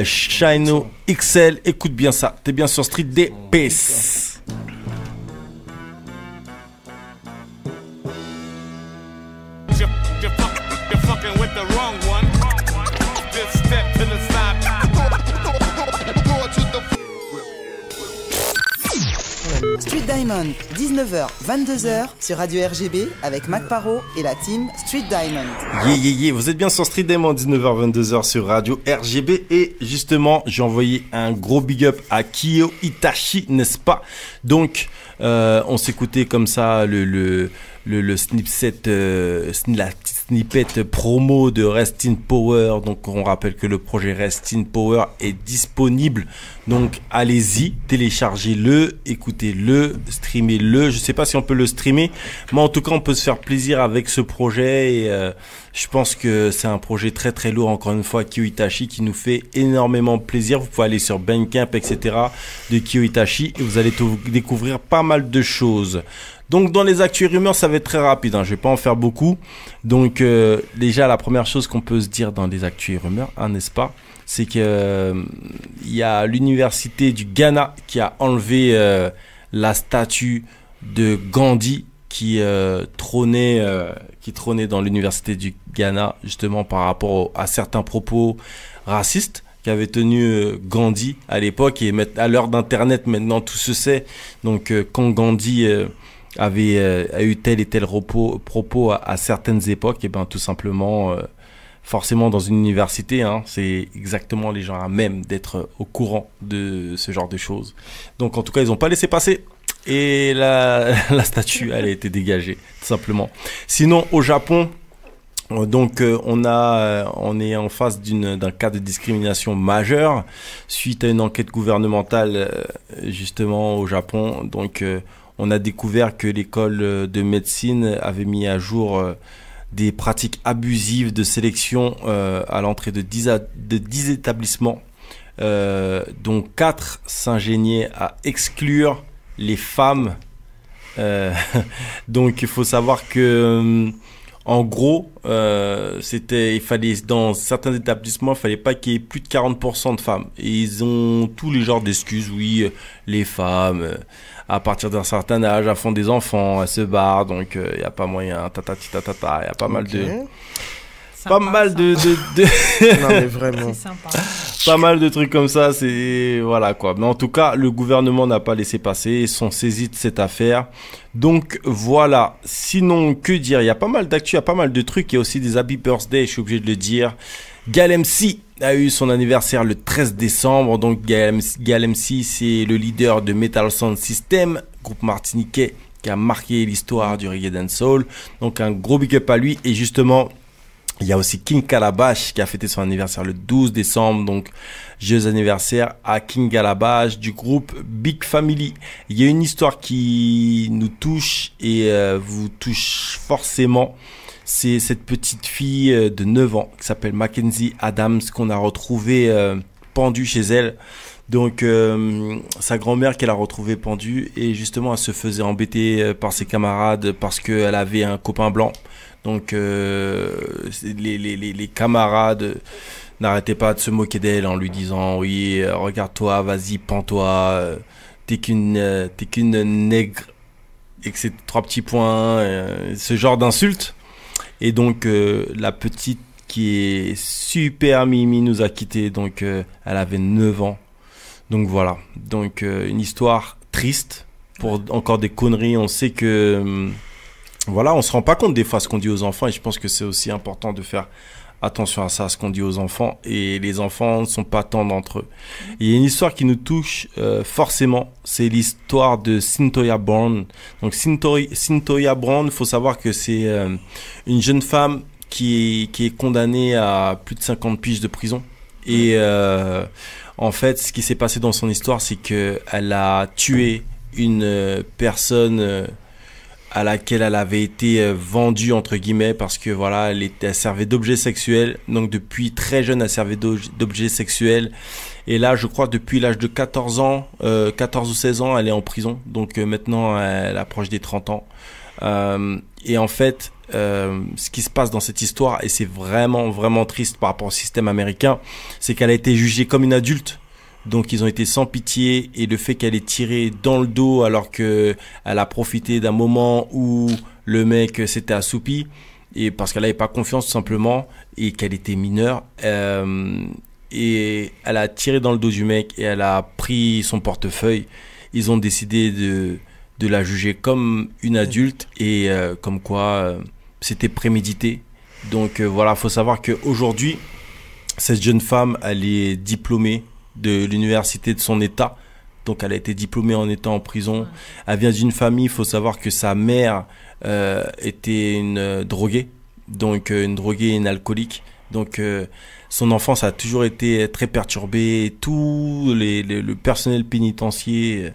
Shino XL. Écoute bien ça, t'es bien sur Street Day, peace. You're fucking with the wrong one. Just step to the side. Street Diamond, 19h, 22h sur Radio RGB avec Mac Paro et la team Street Diamond. Yeah. Vous êtes bien sur Street Diamond, 19h, 22h sur Radio RGB. Et justement, j'ai envoyé un gros big up à Kyo Itachi, n'est-ce pas? Donc, on s'écoutait comme ça le la petite snippet promo de Rest in Power. Donc on rappelle que le projet Rest in Power est disponible. Donc allez-y, téléchargez-le, écoutez-le, streamez-le. Je sais pas si on peut le streamer, mais en tout cas on peut se faire plaisir avec ce projet. Et je pense que c'est un projet très très lourd. Encore une fois, Kyo Itachi qui nous fait énormément plaisir. Vous pouvez aller sur Bandcamp, etc. de Kyo Itachi et vous allez découvrir pas mal de choses. Donc dans les actus et rumeurs, ça va être très rapide, je vais pas en faire beaucoup. Donc déjà la première chose qu'on peut se dire dans les actus et rumeurs, n'est-ce pas, c'est que il y a l'université du Ghana qui a enlevé la statue de Gandhi qui trônait dans l'université du Ghana justement par rapport à certains propos racistes qu'avait tenu Gandhi à l'époque et à l'heure d'internet maintenant tout se sait. Donc quand Gandhi a eu tel et tel propos à certaines époques, et ben tout simplement, forcément dans une université, c'est exactement les gens à même d'être au courant de ce genre de choses. Donc en tout cas, ils n'ont pas laissé passer et la statue, elle a été dégagée, tout simplement. Sinon, au Japon, donc on est en face d'un cas de discrimination majeur suite à une enquête gouvernementale justement au Japon. Donc on a découvert que l'école de médecine avait mis à jour des pratiques abusives de sélection à l'entrée de 10 établissements, dont 4 s'ingéniaient à exclure les femmes. Donc il faut savoir que en gros, il fallait, dans certains établissements, il fallait pas qu'il y ait plus de 40% de femmes. Et ils ont tous les genres d'excuses. Oui, les femmes, à partir d'un certain âge, elles font des enfants, elles se barrent, donc il n'y a pas moyen, il y a pas mal de... Sympa, pas mal de... Non mais vraiment. C'est sympa. Pas mal de trucs comme ça, c'est... Voilà quoi. Mais en tout cas, le gouvernement n'a pas laissé passer, ils sont saisis de cette affaire. Donc voilà. Sinon, que dire? Il y a pas mal d'actu, il y a pas mal de trucs. Il y a aussi des happy birthday, je suis obligé de le dire. Gal MC a eu son anniversaire le 13 décembre. Donc Gal MC, c'est le leader de Metal Sound System, groupe martiniquais qui a marqué l'histoire du reggae dancehall. Donc un gros big up à lui. Et justement... Il y a aussi King Calabash qui a fêté son anniversaire le 12 décembre. Donc, joyeux anniversaire à King Calabash du groupe Big Family. Il y a une histoire qui nous touche et vous touche forcément. C'est cette petite fille de 9 ans qui s'appelle Mackenzie Adams qu'on a retrouvée pendue chez elle. Donc, sa grand-mère qu'elle a retrouvée pendue et justement, elle se faisait embêter par ses camarades parce qu'elle avait un copain blanc. Donc, les camarades n'arrêtaient pas de se moquer d'elle en lui disant « Oui, regarde-toi, vas-y, pends-toi, t'es qu'une nègre, etc. » 3 petits points, ce genre d'insultes. Et donc, la petite qui est super mimi nous a quittés. Donc, elle avait 9 ans. Donc, voilà. Donc, une histoire triste pour encore des conneries. On sait que... Voilà, on se rend pas compte des fois ce qu'on dit aux enfants et je pense que c'est aussi important de faire attention à ça, à ce qu'on dit aux enfants et les enfants ne sont pas tendres entre eux. Il y a une histoire qui nous touche forcément, c'est l'histoire de Cyntoia Brown. Donc Cyntoia Brown, il faut savoir que c'est une jeune femme qui est condamnée à plus de 50 piges de prison et en fait ce qui s'est passé dans son histoire c'est qu'elle a tué une personne à laquelle elle avait été vendue entre guillemets parce que voilà elle servait d'objet sexuel, donc depuis très jeune elle servait d'objet sexuel et là je crois depuis l'âge de 14 ans 14 ou 16 ans elle est en prison, donc maintenant elle approche des 30 ans et en fait ce qui se passe dans cette histoire et c'est vraiment vraiment triste par rapport au système américain, c'est qu'elle a été jugée comme une adulte. Donc ils ont été sans pitié et le fait qu'elle ait tiré dans le dos alors que elle a profité d'un moment où le mec s'était assoupi et parce qu'elle n'avait pas confiance tout simplement et qu'elle était mineure et elle a tiré dans le dos du mec et elle a pris son portefeuille. Ils ont décidé de la juger comme une adulte et comme quoi c'était prémédité. Donc voilà, faut savoir qu'aujourd'hui cette jeune femme elle est diplômée de l'université de son état, donc elle a été diplômée en étant en prison. Elle vient d'une famille, il faut savoir que sa mère était une droguée, donc une droguée et une alcoolique, donc son enfance a toujours été très perturbée. Tout le personnel pénitentiaire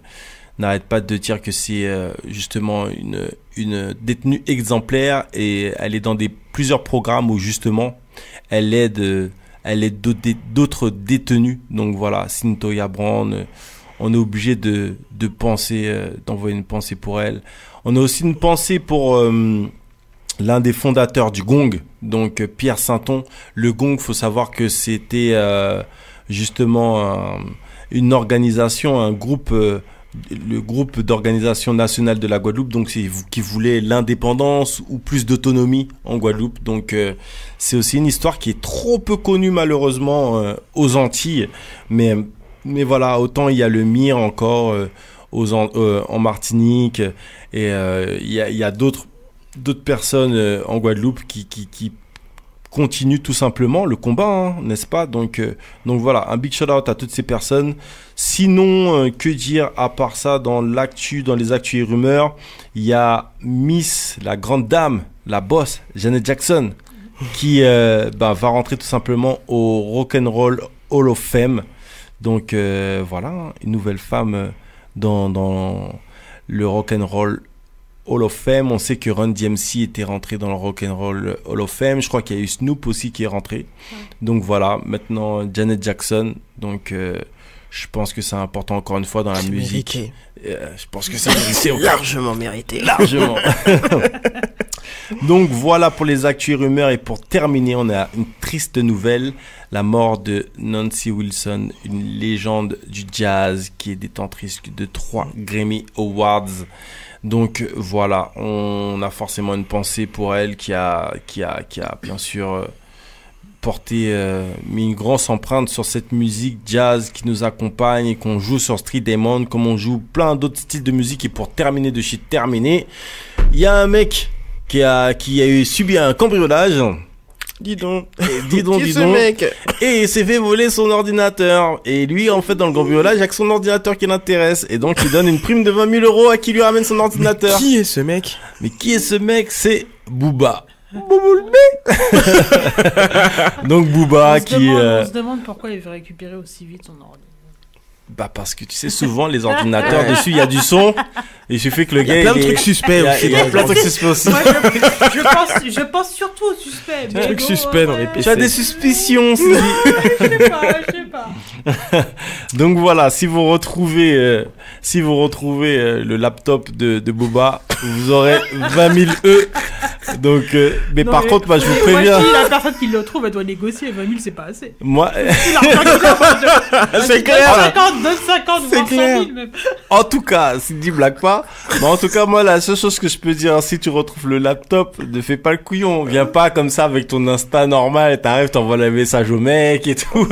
n'arrête pas de dire que c'est justement une détenue exemplaire et elle est dans plusieurs programmes où justement elle aide d'autres détenus. Donc voilà, Cyntoia Brown, on est obligé de penser, d'envoyer une pensée pour elle. On a aussi une pensée pour l'un des fondateurs du Gong, donc Pierre Sainton. Le Gong, faut savoir que c'était justement une organisation, un groupe, le groupe d'organisation nationale de la Guadeloupe, donc c'est qui voulait l'indépendance ou plus d'autonomie en Guadeloupe. Donc c'est aussi une histoire qui est trop peu connue malheureusement aux Antilles, mais voilà, autant il y a le MIR encore en Martinique et il y a d'autres personnes en Guadeloupe qui continue tout simplement le combat, hein, n'est-ce pas? Donc voilà, un big shout out à toutes ces personnes. Sinon, que dire à part ça dans les actus et rumeurs, il y a Miss, la grande dame, la boss, Janet Jackson, qui va rentrer tout simplement au Rock'n'Roll Hall of Fame. Donc voilà, une nouvelle femme dans le Rock'n'Roll Hall of Fame. On sait que Run DMC était rentré dans le Rock'n'Roll Hall of Fame. Je crois qu'il y a eu Snoop aussi qui est rentré. Donc voilà, maintenant Janet Jackson. Donc je pense que c'est important encore une fois dans la musique. Je pense que c'est mérité. Largement mérité. Largement. Donc voilà pour les actus et rumeurs. Et pour terminer, on a une triste nouvelle. La mort de Nancy Wilson, une légende du jazz qui est détentrice de 3 Grammy Awards. Donc voilà, on a forcément une pensée pour elle qui a bien sûr mis une grosse empreinte sur cette musique jazz qui nous accompagne et qu'on joue sur Street Diamond, comme on joue plein d'autres styles de musique. Et pour terminer de chez terminer, il y a un mec qui a subi un cambriolage. Dis donc. Ce mec Et il s'est fait voler son ordinateur. Et lui, en fait, dans le cambriolage, il n'y a que son ordinateur qui l'intéresse. Et donc, il donne une prime de 20 000 € à qui lui ramène son ordinateur. Mais qui est ce mec? C'est Booba. Donc Booba On qui... se demande pourquoi il veut récupérer aussi vite son ordi. Bah parce que tu sais, souvent les ordinateurs dessus, il y a du son. Il suffit que le gars... Il y a plein de trucs suspects aussi. Il y a plein de trucs suspects aussi. Moi, je pense surtout aux suspects. Des trucs suspects dans les PC. Tu as des suspicions, Sylvie. Je sais pas. Donc voilà, si vous retrouvez le laptop de Booba, vous aurez 20 000 E. Donc, mais Non, par contre, moi je vous préviens. Moi, si la personne qui le trouve, elle doit négocier. 20 000, c'est pas assez. Moi, C'est clair. 50, C'est voire 100 clair. 000 même. En tout cas, si dis blague pas. Mais en tout cas, moi, la seule chose que je peux dire, si tu retrouves le laptop, ne fais pas le couillon. Viens pas comme ça avec ton Insta normal. T'arrives, t'envoies le message au mec et tout.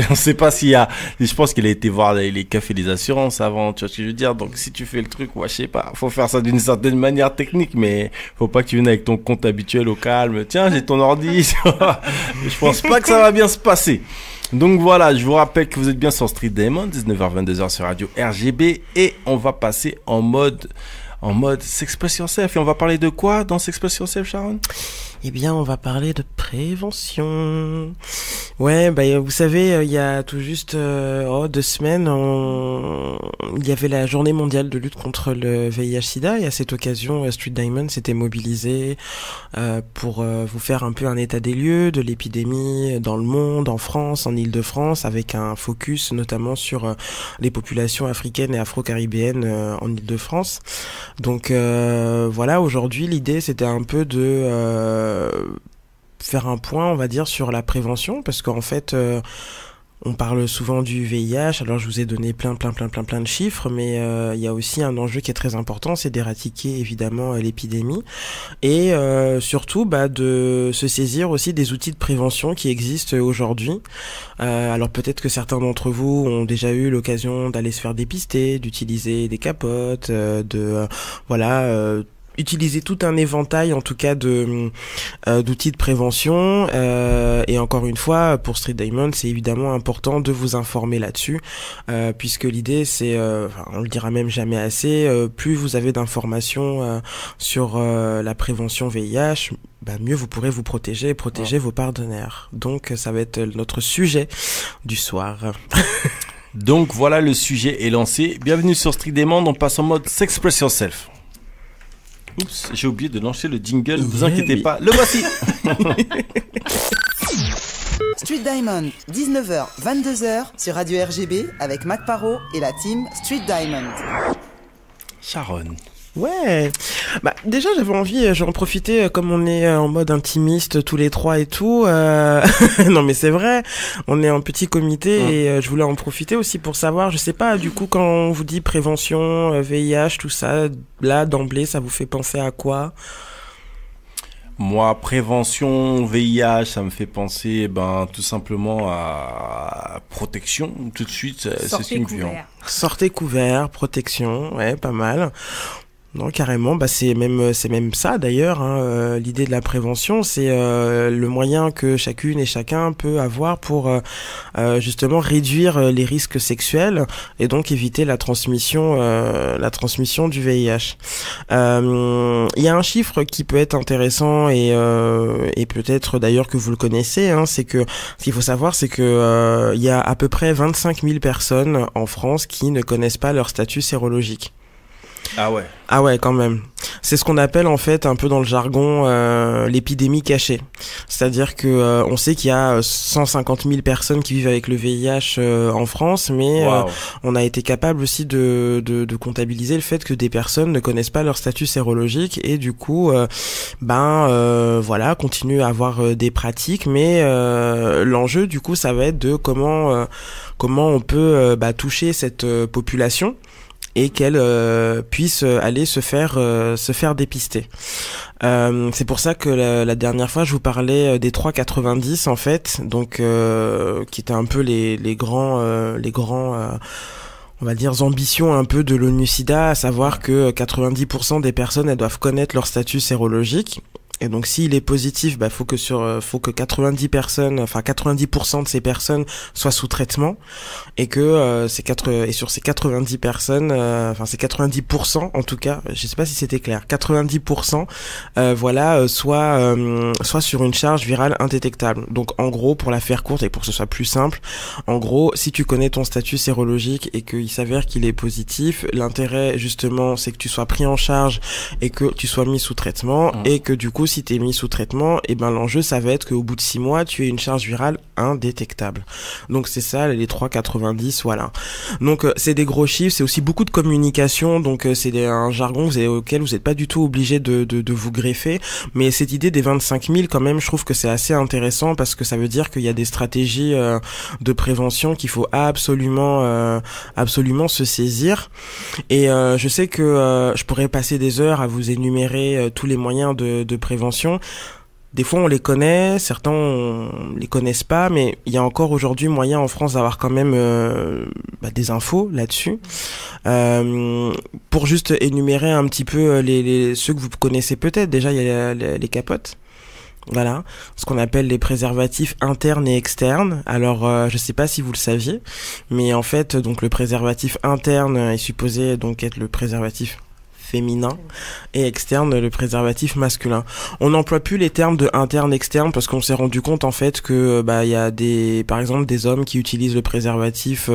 On sait pas s'il y a. Je pense qu'il a été voir les CAF et les assurances avant. Tu vois ce que je veux dire. Donc, si tu fais le truc, ouais, je sais pas. Faut faire ça d'une certaine manière technique, mais faut pas que tu viennes avec ton compte habituel au calme. Tiens, j'ai ton ordi. Je pense pas que ça va bien se passer. Donc voilà, je vous rappelle que vous êtes bien sur Street Diamond, 19h-22h sur Radio RGB, et on va passer en mode S'Express Yourself. Et on va parler de quoi dans S'Express Yourself, Sharon? Eh bien, on va parler de prévention. Ouais, bah vous savez, il y a tout juste 2 semaines, il y avait la journée mondiale de lutte contre le VIH/SIDA, et à cette occasion, Street Diamond s'était mobilisé pour vous faire un peu un état des lieux de l'épidémie dans le monde, en France, en Île-de-France, avec un focus notamment sur les populations africaines et afro-caribéennes en Île-de-France. Donc voilà, aujourd'hui, l'idée c'était un peu de faire un point, on va dire, sur la prévention, parce qu'en fait, on parle souvent du VIH. Alors, je vous ai donné plein de chiffres, mais il y a aussi un enjeu qui est très important, c'est d'éradiquer évidemment l'épidémie, et surtout de se saisir aussi des outils de prévention qui existent aujourd'hui. Alors peut-être que certains d'entre vous ont déjà eu l'occasion d'aller se faire dépister, d'utiliser des capotes, utiliser tout un éventail en tout cas d'outils de prévention, et encore une fois pour Street Diamond c'est évidemment important de vous informer là-dessus, puisque l'idée c'est, on le dira même jamais assez, plus vous avez d'informations sur la prévention VIH, mieux vous pourrez vous protéger et protéger vos partenaires. Donc ça va être notre sujet du soir. Donc voilà, le sujet est lancé. Bienvenue sur Street Diamond, on passe en mode S'Express Yourself. Oups, j'ai oublié de lancer le jingle, vous inquiétez pas, le voici. Street Diamond, 19h, 22h sur Radio RGB avec Mac Paro et la team Street Diamond. Sharon. Ouais, déjà j'avais envie, j'en profiter comme on est en mode intimiste tous les trois et tout, non mais c'est vrai, on est en petit comité et je voulais en profiter aussi pour savoir, je sais pas, du coup quand on vous dit prévention, VIH, tout ça, là d'emblée ça vous fait penser à quoi ? Moi, prévention, VIH, ça me fait penser, tout simplement à protection. Tout de suite, c'est ce qui me vient. Sortez couvert, protection, ouais, pas mal. Non, carrément, c'est même ça d'ailleurs, hein, l'idée de la prévention, c'est le moyen que chacune et chacun peut avoir pour justement réduire les risques sexuels et donc éviter la transmission du VIH. Il y a un chiffre qui peut être intéressant et peut-être d'ailleurs que vous le connaissez, hein, c'est que ce qu'il faut savoir, c'est que il y a à peu près 25 000 personnes en France qui ne connaissent pas leur statut sérologique. Ah ouais. Ah ouais, quand même. C'est ce qu'on appelle en fait un peu dans le jargon l'épidémie cachée. C'est-à-dire que on sait qu'il y a 150 000 personnes qui vivent avec le VIH en France, mais on a été capable aussi de comptabiliser le fait que des personnes ne connaissent pas leur statut sérologique et du coup continuent à avoir des pratiques, mais l'enjeu du coup ça va être de comment on peut toucher cette population et qu'elle puisse aller se faire dépister. C'est pour ça que la dernière fois je vous parlais des 3,90 en fait, donc qui étaient un peu les grands on va dire ambitions un peu de l'ONU-SIDA, à savoir que 90% des personnes elles doivent connaître leur statut sérologique. Et donc s'il est positif, faut que 90 personnes, enfin 90% de ces personnes soient sous traitement, et que sur ces 90 personnes, ces 90% en tout cas, je sais pas si c'était clair, 90% soit sur une charge virale indétectable. Donc en gros, pour la faire courte et pour que ce soit plus simple, en gros, si tu connais ton statut sérologique et qu'il s'avère qu'il est positif, l'intérêt justement c'est que tu sois pris en charge et que tu sois mis sous traitement, et que du coup si t'es mis sous traitement, l'enjeu ça va être qu'au bout de 6 mois tu aies une charge virale indétectable. Donc c'est ça les 3,90, voilà. Donc c'est des gros chiffres, c'est aussi beaucoup de communication, donc c'est un jargon auquel vous n'êtes pas du tout obligé de vous greffer, mais cette idée des 25 000 quand même, je trouve que c'est assez intéressant parce que ça veut dire qu'il y a des stratégies de prévention qu'il faut absolument se saisir. Et je sais que je pourrais passer des heures à vous énumérer tous les moyens de prévention. Des fois on les connaît, certains on les connaissent pas, mais il y a encore aujourd'hui moyen en France d'avoir quand même des infos là-dessus. Pour juste énumérer un petit peu ceux que vous connaissez peut-être, déjà il y a les capotes. Voilà, ce qu'on appelle les préservatifs internes et externes. Alors, je sais pas si vous le saviez, mais en fait, donc le préservatif interne est supposé donc être le préservatif féminin et externe le préservatif masculin. On n'emploie plus les termes de interne externe parce qu'on s'est rendu compte en fait que il y a par exemple des hommes qui utilisent le préservatif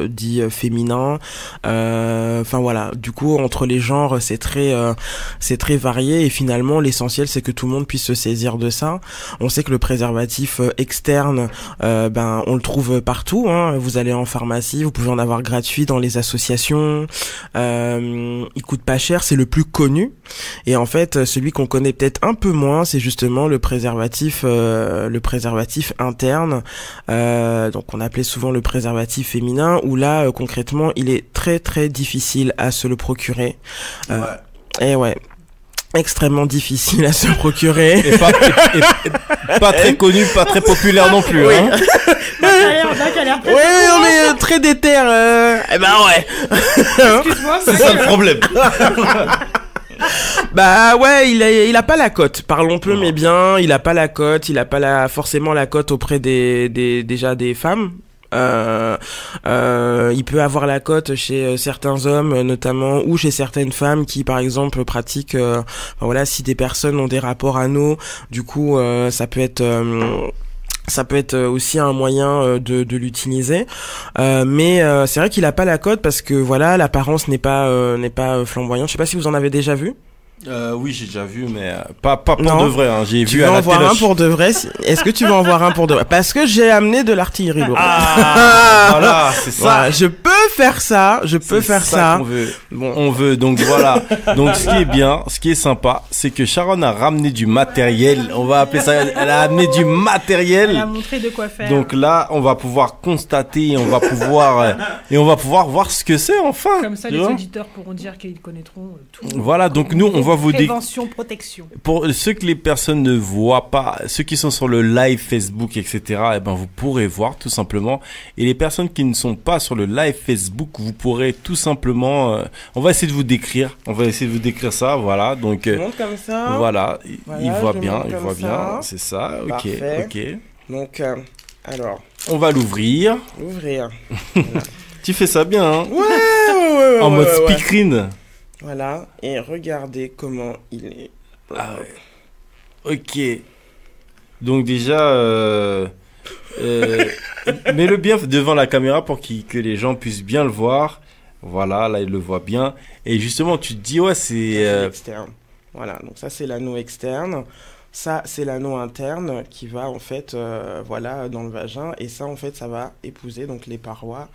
dit féminin. Voilà, du coup entre les genres c'est très varié et finalement l'essentiel c'est que tout le monde puisse se saisir de ça. On sait que le préservatif externe on le trouve partout, hein. Vous allez en pharmacie, vous pouvez en avoir gratuit dans les associations. Il coûte pas cher, c'est le plus connu, et en fait celui qu'on connaît peut-être un peu moins c'est justement le préservatif interne, donc on appelait souvent le préservatif féminin, où là concrètement il est très très difficile à se le procurer. Et ouais, extrêmement difficile à se procurer, et pas très connu, pas très populaire non plus, oui. Hein. Ouais, on est très déter. Ouais. Excuse-moi, c'est ça le problème. Il a pas la cote. Parlons peu mais bien. Il a pas la cote. Il a pas forcément la cote auprès déjà des femmes. Il peut avoir la cote chez certains hommes notamment, ou chez certaines femmes qui par exemple pratiquent si des personnes ont des rapports anaux, du coup ça peut être aussi un moyen de l'utiliser, mais c'est vrai qu'il a pas la cote parce que l'apparence n'est pas flamboyante. Je sais pas si vous en avez déjà vu. Oui, j'ai déjà vu, mais pas pour de vrai. Hein. J'ai vu à la télé. Tu vas en voir un pour de vrai. Est-ce que tu vas en voir un pour de vrai? Parce que j'ai amené de l'artillerie lourde. Voilà, c'est ça. Voilà, je peux faire ça. Qu'on veut. Bon. On veut. Donc voilà. Donc ce qui est bien, ce qui est sympa, c'est que Sharon a ramené du matériel. On va appeler ça. Elle a amené du matériel. Elle a montré de quoi faire. Donc là, on va pouvoir constater, on va pouvoir voir ce que c'est enfin. Comme ça, les auditeurs pourront dire qu'ils connaîtront tout. Voilà. Donc nous, on va vous dire. Prévention, protection. Pour ceux que les personnes ne voient pas, ceux qui sont sur le live Facebook, etc., vous pourrez voir tout simplement. Et les personnes qui ne sont pas sur le live Facebook, vous pourrez tout simplement. On va essayer de vous décrire. On va essayer de vous décrire ça, voilà. Donc comme ça. Voilà, il voit bien, c'est ça. Ok, parfait. ok. Donc alors. On va l'ouvrir. Voilà. Tu fais ça bien, hein? Ouais. En mode speakerine. Voilà, et regardez comment il est. Ok. Donc déjà, mets-le bien devant la caméra pour que les gens puissent bien le voir. Voilà, là ils le voient bien. Et justement, tu te dis c'est externe. Voilà, donc ça c'est l'anneau externe. Ça c'est l'anneau interne qui va en fait, dans le vagin. Et ça en fait, ça va épouser donc les parois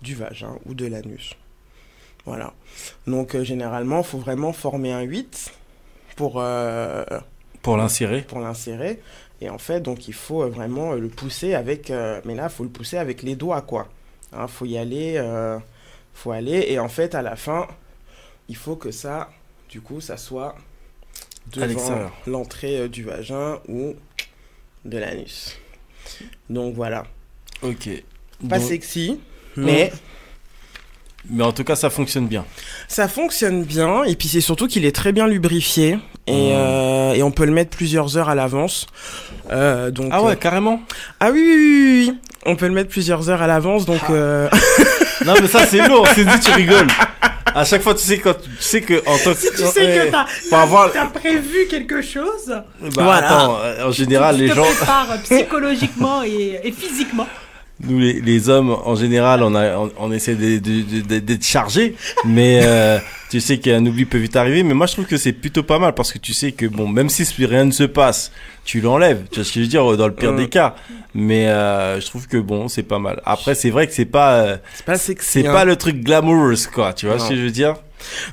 du vagin ou de l'anus. Voilà. Donc généralement, il faut vraiment former un 8 pour l'insérer. Pour l'insérer. Et en fait, donc il faut vraiment le pousser avec. Mais là, il faut le pousser avec les doigts, quoi. Hein, faut y aller. Faut aller. Et en fait, à la fin, il faut que ça, du coup, ça soit devant l'entrée du vagin ou de l'anus. Donc voilà. Ok. Pas sexy, mais. Mais en tout cas, ça fonctionne bien. Ça fonctionne bien, et puis c'est surtout qu'il est très bien lubrifié, et on peut le mettre plusieurs heures à l'avance. Donc, ah ouais, carrément. Ah oui. On peut le mettre plusieurs heures à l'avance, donc... Non, mais ça, c'est lourd, c'est dit, tu rigoles. À chaque fois, tu sais que en tant que... Si tu sais que t'as prévu quelque chose... Bah, voilà. Attends, en général, les gens... Tu te prépares psychologiquement et physiquement. Nous, les hommes, en général, on essaie d'être chargés, mais tu sais qu'un oubli peut vite arriver. Mais moi, je trouve que c'est plutôt pas mal parce que tu sais que, bon, même si rien ne se passe, tu l'enlèves. Tu vois ce que je veux dire, dans le pire des cas. Mais je trouve que, bon, c'est pas mal. Après, c'est vrai que c'est pas sexy, c'est pas le truc glamourous, quoi. Tu vois ce que je veux dire?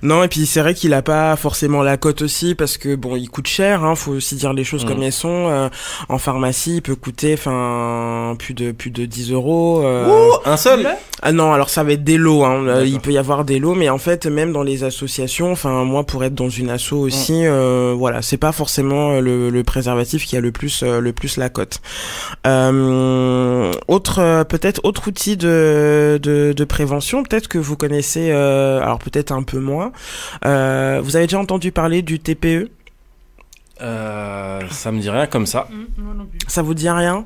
Non, et puis c'est vrai qu'il a pas forcément la cote aussi parce que bon, il coûte cher, hein, faut aussi dire les choses comme elles sont. En pharmacie, il peut coûter plus de 10 euros. Un seul? Ah non, alors ça va être des lots, hein. Il peut y avoir des lots, mais en fait même dans les associations, moi pour être dans une asso aussi, voilà, c'est pas forcément le préservatif qui a le plus la cote. Peut-être autre outil de prévention, peut-être que vous connaissez, alors peut-être un peu moins. Vous avez déjà entendu parler du TPE? Ça me dit rien comme ça. Moi non plus. Ça vous dit rien?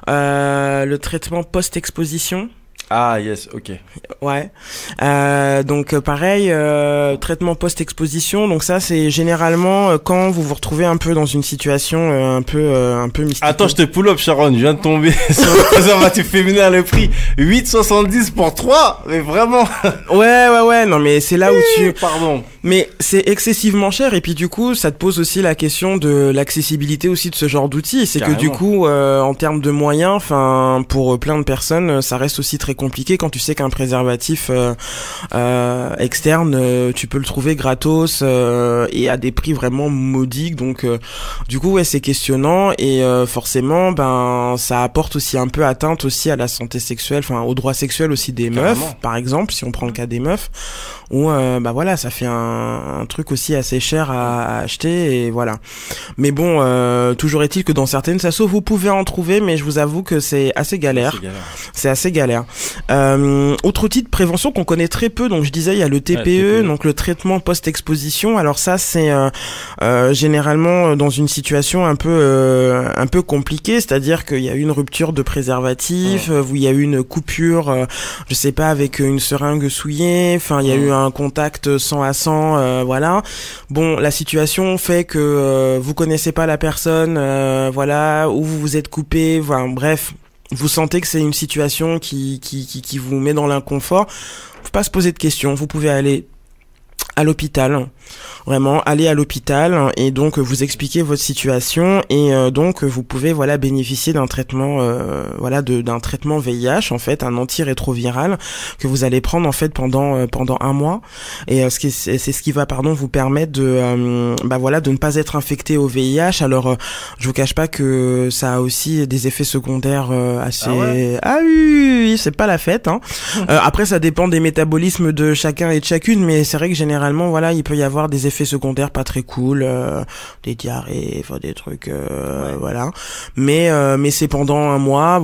Le traitement post-exposition? Ah yes, ok. Ouais. Donc pareil, traitement post-exposition. Donc ça c'est généralement quand vous vous retrouvez un peu dans une situation un peu mystique. Attends, je te pull up Sharon, je viens de tomber sur le préservatif féminin, le prix 8,70 pour 3, mais vraiment. Ouais, non mais c'est là où Pardon. Mais c'est excessivement cher et puis du coup ça te pose aussi la question de l'accessibilité aussi de ce genre d'outils. C'est Carrément. Que du coup en termes de moyens, pour plein de personnes, ça reste aussi très compliqué quand tu sais qu'un préservatif externe, tu peux le trouver gratos et à des prix vraiment modiques. Donc du coup c'est questionnant et forcément ça apporte aussi un peu atteinte aussi à la santé sexuelle, aux droits sexuels aussi des meufs, par exemple, si on prend le cas des meufs, où voilà, ça fait un truc aussi assez cher à acheter et voilà. Mais bon, toujours est-il que dans certaines assos vous pouvez en trouver, mais je vous avoue que c'est assez galère. C'est assez galère. Autre outil de prévention qu'on connaît très peu, donc je disais il y a le TPE, donc le traitement post-exposition. Alors ça c'est généralement dans une situation un peu compliquée, c'est-à-dire qu'il y a eu une rupture de préservatif, où il y a eu une coupure, je sais pas, avec une seringue souillée, il y a eu un contact sang à sang, voilà. Bon, la situation fait que vous connaissez pas la personne, voilà, ou vous vous êtes coupé, bref. Vous sentez que c'est une situation qui vous met dans l'inconfort. Faut pas se poser de questions. Vous pouvez aller à l'hôpital. Vraiment, aller à l'hôpital et donc vous expliquer votre situation et donc vous pouvez bénéficier d'un traitement d'un traitement VIH en fait, un antirétroviral que vous allez prendre en fait pendant un mois et c'est ce qui va vous permettre de de ne pas être infecté au VIH. Alors je vous cache pas que ça a aussi des effets secondaires assez oui, c'est pas la fête hein. Après ça dépend des métabolismes de chacun et de chacune, mais c'est vrai que généralement il peut y avoir des effets secondaires pas très cool, des diarrhées, des trucs voilà. Mais c'est pendant un mois,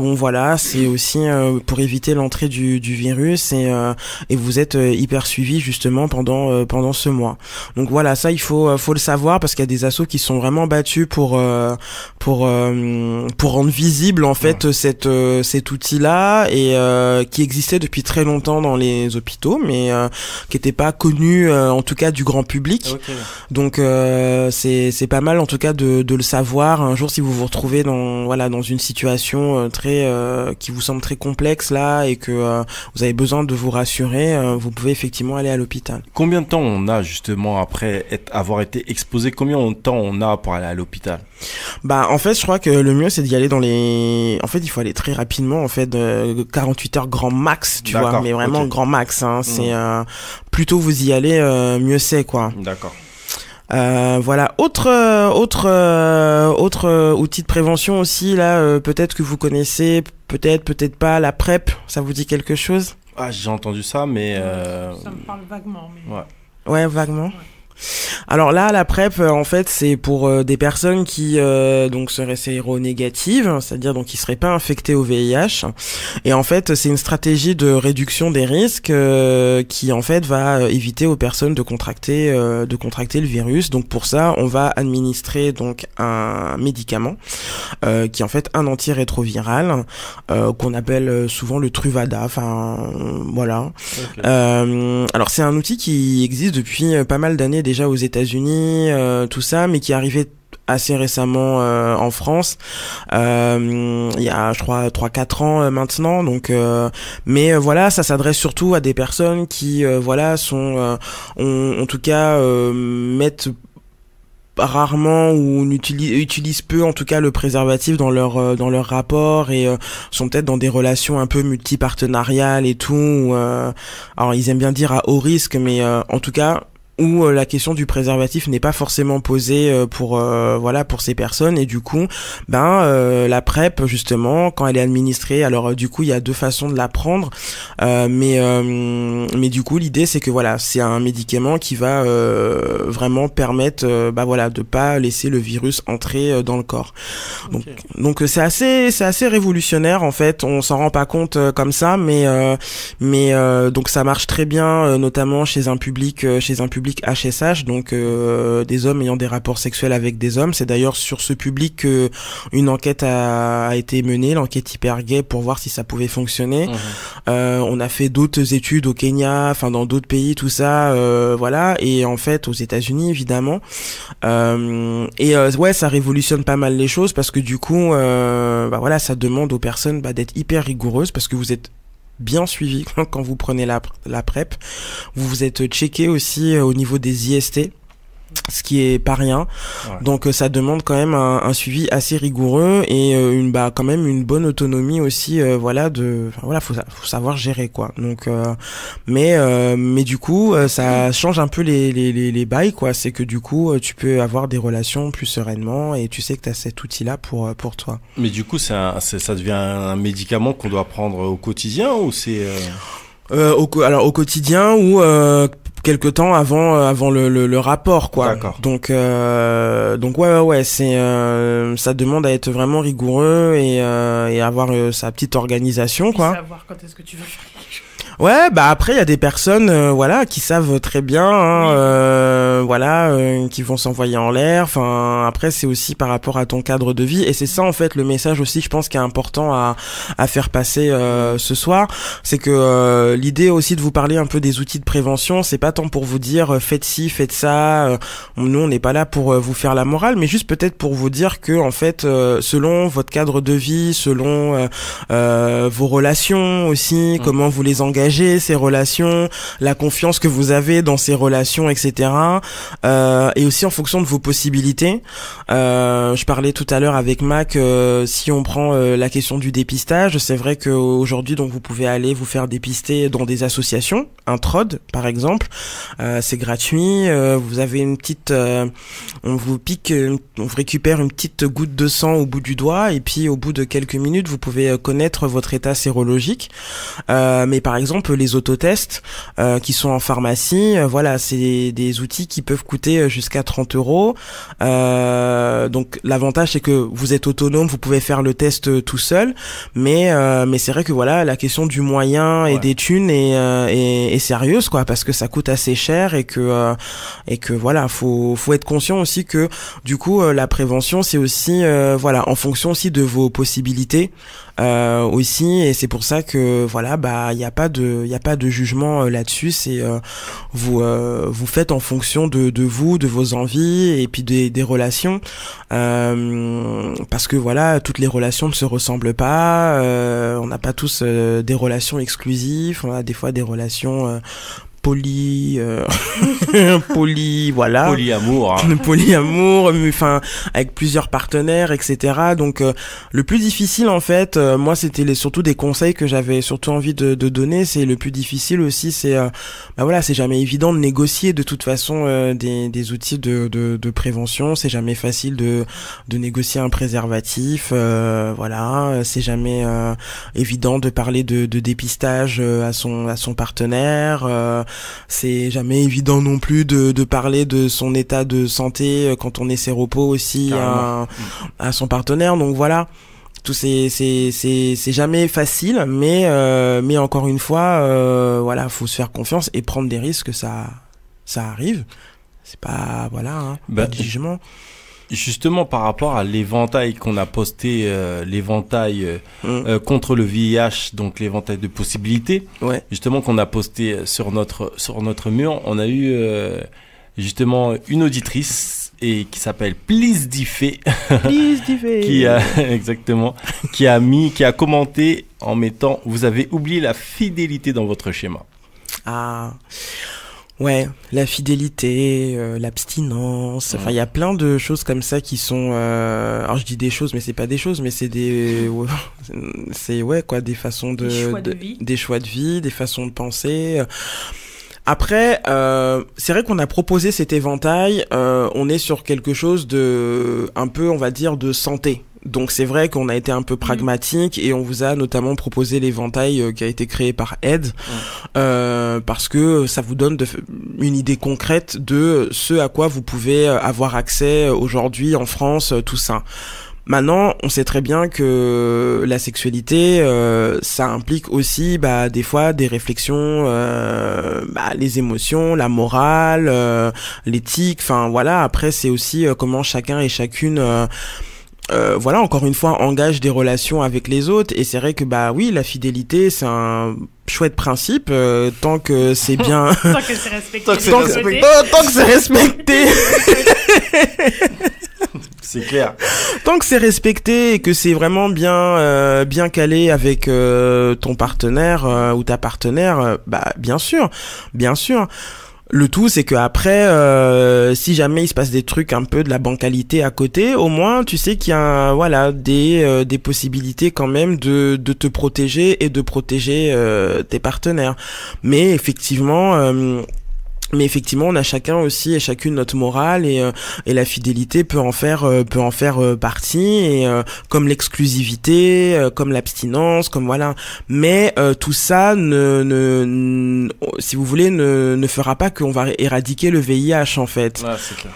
c'est aussi pour éviter l'entrée du virus et vous êtes hyper suivi justement pendant ce mois. Donc voilà, ça il faut le savoir parce qu'il y a des assos qui sont vraiment battus pour rendre visible en fait cet outil-là et qui existait depuis très longtemps dans les hôpitaux mais qui était pas connu en tout cas du grand public. Okay. Donc c'est pas mal en tout cas de le savoir un jour si vous vous retrouvez dans une situation qui vous semble très complexe là et que vous avez besoin de vous rassurer, vous pouvez effectivement aller à l'hôpital. Combien de temps on a justement après avoir été exposé, combien de temps on a pour aller à l'hôpital? En fait je crois que le mieux c'est d'y aller il faut aller très rapidement en fait, 48 heures grand max, tu vois, mais vraiment grand max hein. C'est plus tôt vous y allez, mieux c'est quoi. D'accord. Voilà, autre outil de prévention aussi là, peut-être que vous connaissez, peut-être pas, la PrEP, ça vous dit quelque chose? Ah, j'ai entendu ça mais ça me parle vaguement mais... Ouais, vaguement. Alors là, la PrEP, en fait, c'est pour des personnes qui donc seraient séronégatives, c'est-à-dire donc qui seraient pas infectées au VIH. Et en fait, c'est une stratégie de réduction des risques qui en fait va éviter aux personnes de contracter le virus. Donc pour ça, on va administrer donc un médicament qui est en fait un antirétroviral qu'on appelle souvent le Truvada. Enfin voilà. Okay. Alors c'est un outil qui existe depuis pas mal d'années déjà aux États-Unis, tout ça, mais qui est arrivé assez récemment en France, il y a je crois 3-4 ans maintenant, donc mais voilà, ça s'adresse surtout à des personnes qui voilà sont en tout cas mettent rarement ou utilisent peu en tout cas le préservatif dans leur rapport et sont peut-être dans des relations un peu multipartenariales et tout, alors ils aiment bien dire à haut risque, mais en tout cas où la question du préservatif n'est pas forcément posée pour ces personnes, et du coup la PrEP justement quand elle est administrée, alors du coup il y a deux façons de la prendre, mais du coup l'idée c'est que voilà, c'est un médicament qui va vraiment permettre de pas laisser le virus entrer dans le corps. Donc c'est assez révolutionnaire en fait, on s'en rend pas compte comme ça, mais donc ça marche très bien notamment chez un public HSH, donc des hommes ayant des rapports sexuels avec des hommes. C'est d'ailleurs sur ce public que une enquête a été menée, l'enquête Hypergay, pour voir si ça pouvait fonctionner. On a fait d'autres études au Kenya, enfin dans d'autres pays, tout ça, voilà, et en fait aux États-Unis évidemment. Ouais, ça révolutionne pas mal les choses parce que du coup, ça demande aux personnes d'être hyper rigoureuses parce que vous êtes bien suivi quand vous prenez la PrEP. Vous êtes checké aussi au niveau des IST, ce qui est pas rien. Ouais. Donc ça demande quand même un suivi assez rigoureux et quand même une bonne autonomie aussi, faut savoir gérer quoi. Donc mais du coup ça change un peu les bails quoi, c'est que du coup tu peux avoir des relations plus sereinement et tu sais que tu as cet outil là pour toi. Mais du coup ça devient un médicament qu'on doit prendre au quotidien ou c'est au quotidien ou quelque temps avant le rapport quoi. D'accord. Donc ouais c'est ça demande à être vraiment rigoureux et avoir sa petite organisation quoi. Savoir quand est-ce que tu veux faire quelque chose. Ouais, après il y a des personnes qui savent très bien qui vont s'envoyer en l'air. Enfin après c'est aussi par rapport à ton cadre de vie et c'est ça en fait le message aussi je pense qui est important à faire passer ce soir, c'est que l'idée aussi de vous parler un peu des outils de prévention, c'est pas tant pour vous dire faites ci, faites ça, nous on n'est pas là pour vous faire la morale, mais juste peut-être pour vous dire que en fait selon votre cadre de vie, selon vos relations aussi, comment vous les engagez, ces relations, la confiance que vous avez dans ces relations, etc. Et aussi en fonction de vos possibilités. Je parlais tout à l'heure avec Mac, si on prend la question du dépistage, c'est vrai qu'aujourd'hui donc vous pouvez aller vous faire dépister dans des associations, un TROD par exemple, c'est gratuit, vous avez une petite, on vous pique, on vous récupère une petite goutte de sang au bout du doigt et puis au bout de quelques minutes vous pouvez connaître votre état sérologique. Mais par exemple les autotests qui sont en pharmacie, c'est des outils qui peuvent coûter jusqu'à 30 €. Donc l'avantage c'est que vous êtes autonome, vous pouvez faire le test tout seul, mais c'est vrai que la question du moyen et des thunes est sérieuse quoi, parce que ça coûte assez cher et que faut être conscient aussi que du coup la prévention c'est aussi en fonction aussi de vos possibilités aussi, et c'est pour ça que il y a pas de jugement là-dessus, c'est vous faites en fonction de vous, de vos envies et puis des relations, parce que toutes les relations ne se ressemblent pas, on n'a pas tous des relations exclusives, on a des fois des relations polyamour, mais enfin avec plusieurs partenaires, etc. Donc le plus difficile en fait, moi c'était surtout des conseils que j'avais surtout envie de donner. C'est le plus difficile aussi, c'est c'est jamais évident de négocier de toute façon des outils de prévention. C'est jamais facile de négocier un préservatif, c'est jamais évident de parler de dépistage à son partenaire. c'est jamais évident non plus de parler de son état de santé quand on est séropo aussi à son partenaire. Donc voilà. Tout c'est jamais facile, mais encore une fois, voilà, faut se faire confiance et prendre des risques, ça arrive. C'est pas, voilà, pas de jugement. Justement, par rapport à l'éventail qu'on a posté, l'éventail contre le VIH, donc l'éventail de possibilités, justement qu'on a posté sur notre mur, on a eu justement une auditrice et qui s'appelle Please Diffé, qui a commenté en mettant: vous avez oublié la fidélité dans votre schéma. Ah. Ouais, la fidélité, l'abstinence, enfin il y a plein de choses comme ça qui sont alors je dis des choses mais c'est pas des choses, mais c'est des des façons des choix de vie, des façons de penser. Après, c'est vrai qu'on a proposé cet éventail, on est sur quelque chose de un peu, on va dire, de santé. Donc c'est vrai qu'on a été un peu pragmatique et on vous a notamment proposé l'éventail qui a été créé par Ed, parce que ça vous donne une idée concrète de ce à quoi vous pouvez avoir accès aujourd'hui en France, tout ça. Maintenant, on sait très bien que la sexualité, ça implique aussi, des fois, des réflexions, les émotions, la morale, l'éthique. Enfin, voilà. Après, c'est aussi comment chacun et chacune, encore une fois, engage des relations avec les autres. Et c'est vrai que, oui, la fidélité, c'est un chouette principe, tant que c'est bien. Tant que c'est respecté. Tant que c'est respecté. C'est clair. Tant que c'est respecté et que c'est vraiment bien calé avec ton partenaire ou ta partenaire, bien sûr. Le tout, c'est que après, si jamais il se passe des trucs un peu de la bancalité à côté, au moins tu sais qu'il y a des possibilités quand même de te protéger et de protéger tes partenaires. Mais effectivement, on a chacun aussi et chacune notre morale et la fidélité peut en faire partie, et comme l'exclusivité, comme l'abstinence, comme voilà. Mais tout ça si vous voulez ne fera pas qu'on va éradiquer le VIH en fait. Ouais, c'est clair.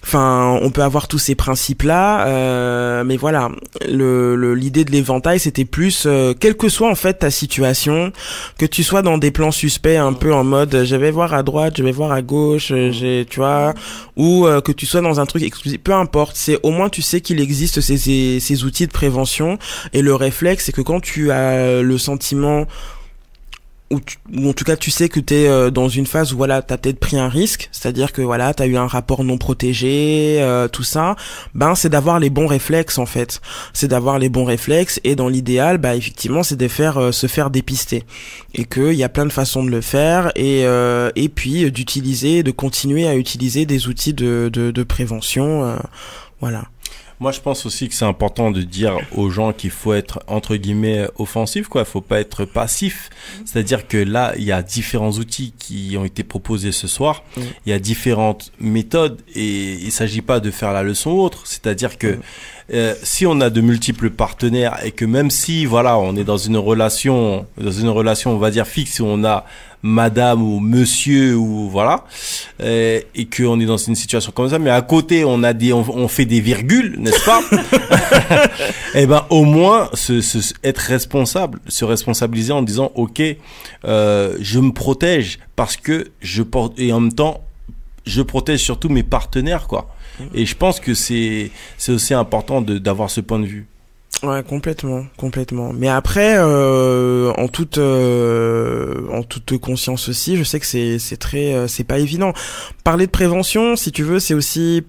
Enfin, on peut avoir tous ces principes-là, mais voilà, l'idée de l'éventail, c'était plus, quelle que soit en fait ta situation, que tu sois dans des plans suspects, un peu en mode, je vais voir à droite, je vais voir à gauche, tu vois, ou que tu sois dans un truc exclusif, peu importe, c'est au moins tu sais qu'il existe ces outils de prévention, et le réflexe, c'est que quand tu as le sentiment ou en tout cas tu sais que t'es dans une phase où voilà t'as peut-être pris un risque, c'est-à-dire que voilà t'as eu un rapport non protégé, tout ça, c'est d'avoir les bons réflexes en fait, et dans l'idéal effectivement c'est de se faire dépister, et que il y a plein de façons de le faire, et puis de continuer à utiliser des outils de prévention, voilà. Moi, je pense aussi que c'est important de dire aux gens qu'il faut être, entre guillemets, offensif, quoi. Faut pas être passif. C'est-à-dire que là, il y a différents outils qui ont été proposés ce soir. Il y a différentes méthodes et il s'agit pas de faire la leçon ou autre. C'est-à-dire que si on a de multiples partenaires et que même si, voilà, on est dans une relation, on va dire fixe, où on a madame ou monsieur ou voilà, et qu'on est dans une situation comme ça, mais à côté on fait des virgules, n'est-ce pas? Et au moins être responsable, se responsabiliser en disant ok, je me protège parce que je porte, et en même temps je protège surtout mes partenaires, quoi. Et je pense que c'est aussi important d'avoir ce point de vue. Ouais, complètement. Mais après, en toute conscience aussi, je sais que c'est pas évident. Parler de prévention, si tu veux, c'est aussi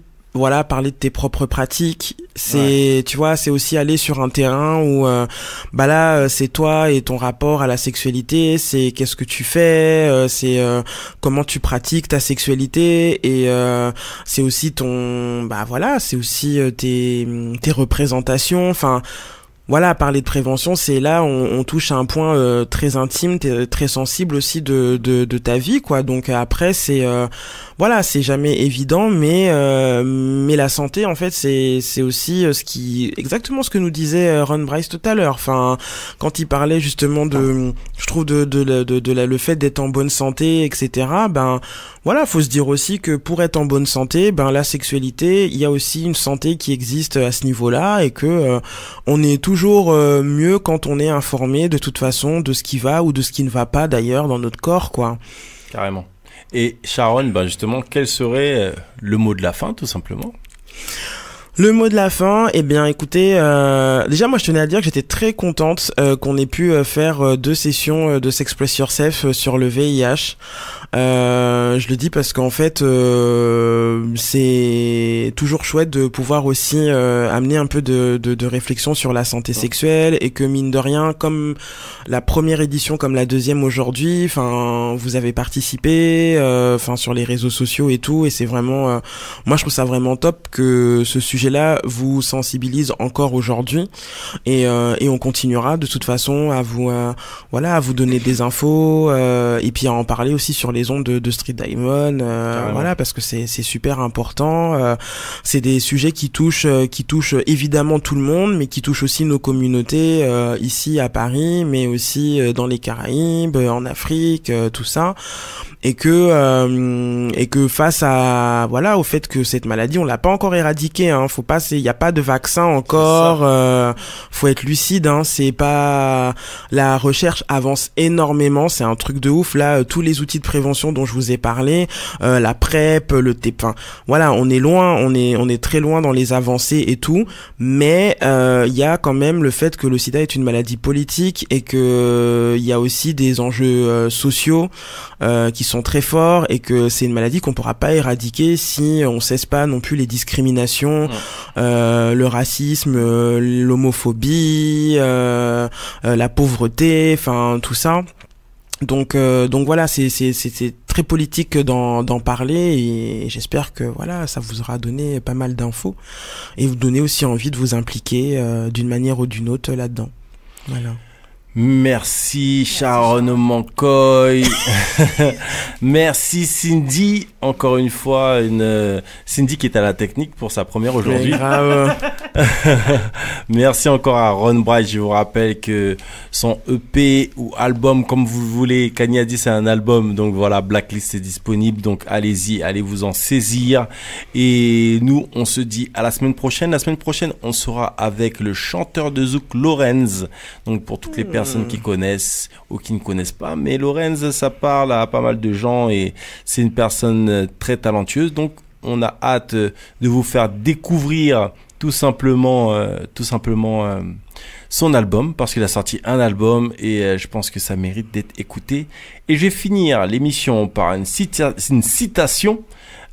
parler de tes propres pratiques. Tu vois, c'est aussi aller sur un terrain où là c'est toi et ton rapport à la sexualité, c'est qu'est-ce que tu fais, c'est comment tu pratiques ta sexualité, et c'est aussi c'est aussi tes représentations, enfin voilà, parler de prévention, c'est là on touche à un point très intime, très sensible aussi de ta vie, quoi. Donc après c'est voilà, c'est jamais évident, mais la santé en fait c'est aussi exactement ce que nous disait Ron Bryce tout à l'heure. Enfin, quand il parlait justement je trouve le fait d'être en bonne santé, etc. Ben voilà, faut se dire aussi que pour être en bonne santé, ben la sexualité, il y a aussi une santé qui existe à ce niveau-là, et que on est toujours mieux quand on est informé de toute façon de ce qui va ou de ce qui ne va pas d'ailleurs dans notre corps, quoi. Carrément. Et Sharon, ben justement, quel serait le mot de la fin, tout simplement? Le mot de la fin, eh bien, écoutez, déjà, moi, je tenais à dire que j'étais très contente qu'on ait pu faire 2 sessions de S'Express Yourself sur le VIH. Je le dis parce qu'en fait, c'est toujours chouette de pouvoir aussi amener un peu de réflexion sur la santé sexuelle, et que mine de rien, comme la première édition, comme la deuxième aujourd'hui, enfin, vous avez participé, enfin, sur les réseaux sociaux et tout, et c'est vraiment, moi, je trouve ça vraiment top que ce sujet-là vous sensibilise encore aujourd'hui, et on continuera de toute façon à vous à vous donner des infos, et puis à en parler aussi sur les ondes de Street Diamond, voilà, parce que c'est super important. C'est des sujets qui touchent évidemment tout le monde, mais qui touchent aussi nos communautés ici à Paris, mais aussi dans les Caraïbes, en Afrique, tout ça. Et que face à au fait que cette maladie, on l'a pas encore éradiquée, hein, il y a pas de vaccin encore, faut être lucide, hein, c'est pas, la recherche avance énormément, c'est un truc de ouf là, tous les outils de prévention dont je vous ai parlé, la PrEP, enfin voilà, on est loin, on est très loin dans les avancées et tout, mais il y a quand même le fait que le sida est une maladie politique, et que il y a aussi des enjeux sociaux qui sont très forts, et que c'est une maladie qu'on pourra pas éradiquer si on cesse pas non plus les discriminations, le racisme, l'homophobie, la pauvreté, enfin tout ça. Donc voilà, c'est très politique d'en parler, et j'espère que voilà, ça vous aura donné pas mal d'infos, et vous donner aussi envie de vous impliquer d'une manière ou d'une autre là-dedans. Voilà. Merci Sharon Mancoy. Merci Cindy, encore une fois, Cindy qui est à la technique pour sa première aujourd'hui. Merci encore à Ron Bryce. Je vous rappelle que son EP ou album, comme vous voulez, Kanye a dit c'est un album, donc voilà, Blacklist est disponible, donc allez-y, allez vous en saisir. Et nous, on se dit à la semaine prochaine. La semaine prochaine, on sera avec le chanteur de Zouk, Lorenz. Donc pour toutes les personnes qui connaissent ou qui ne connaissent pas, mais Lorenz, ça parle à pas mal de gens, et c'est une personne très talentueuse. Donc on a hâte de vous faire découvrir tout simplement son album, parce qu'il a sorti un album, et je pense que ça mérite d'être écouté. Et je vais finir l'émission par une citation,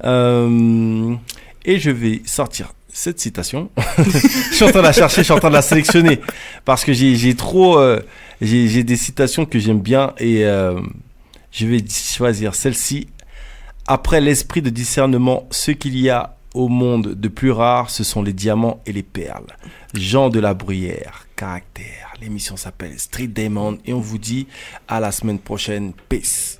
et je vais sortir cette citation. Je suis en train de la chercher, je suis en train de la sélectionner, parce que j'ai des citations que j'aime bien, et je vais choisir celle-ci. Après l'esprit de discernement, ce qu'il y a au monde de plus rare, ce sont les diamants et les perles. Jean de la Bruyère, Caractère. L'émission s'appelle Street Diamond, et on vous dit à la semaine prochaine. Peace.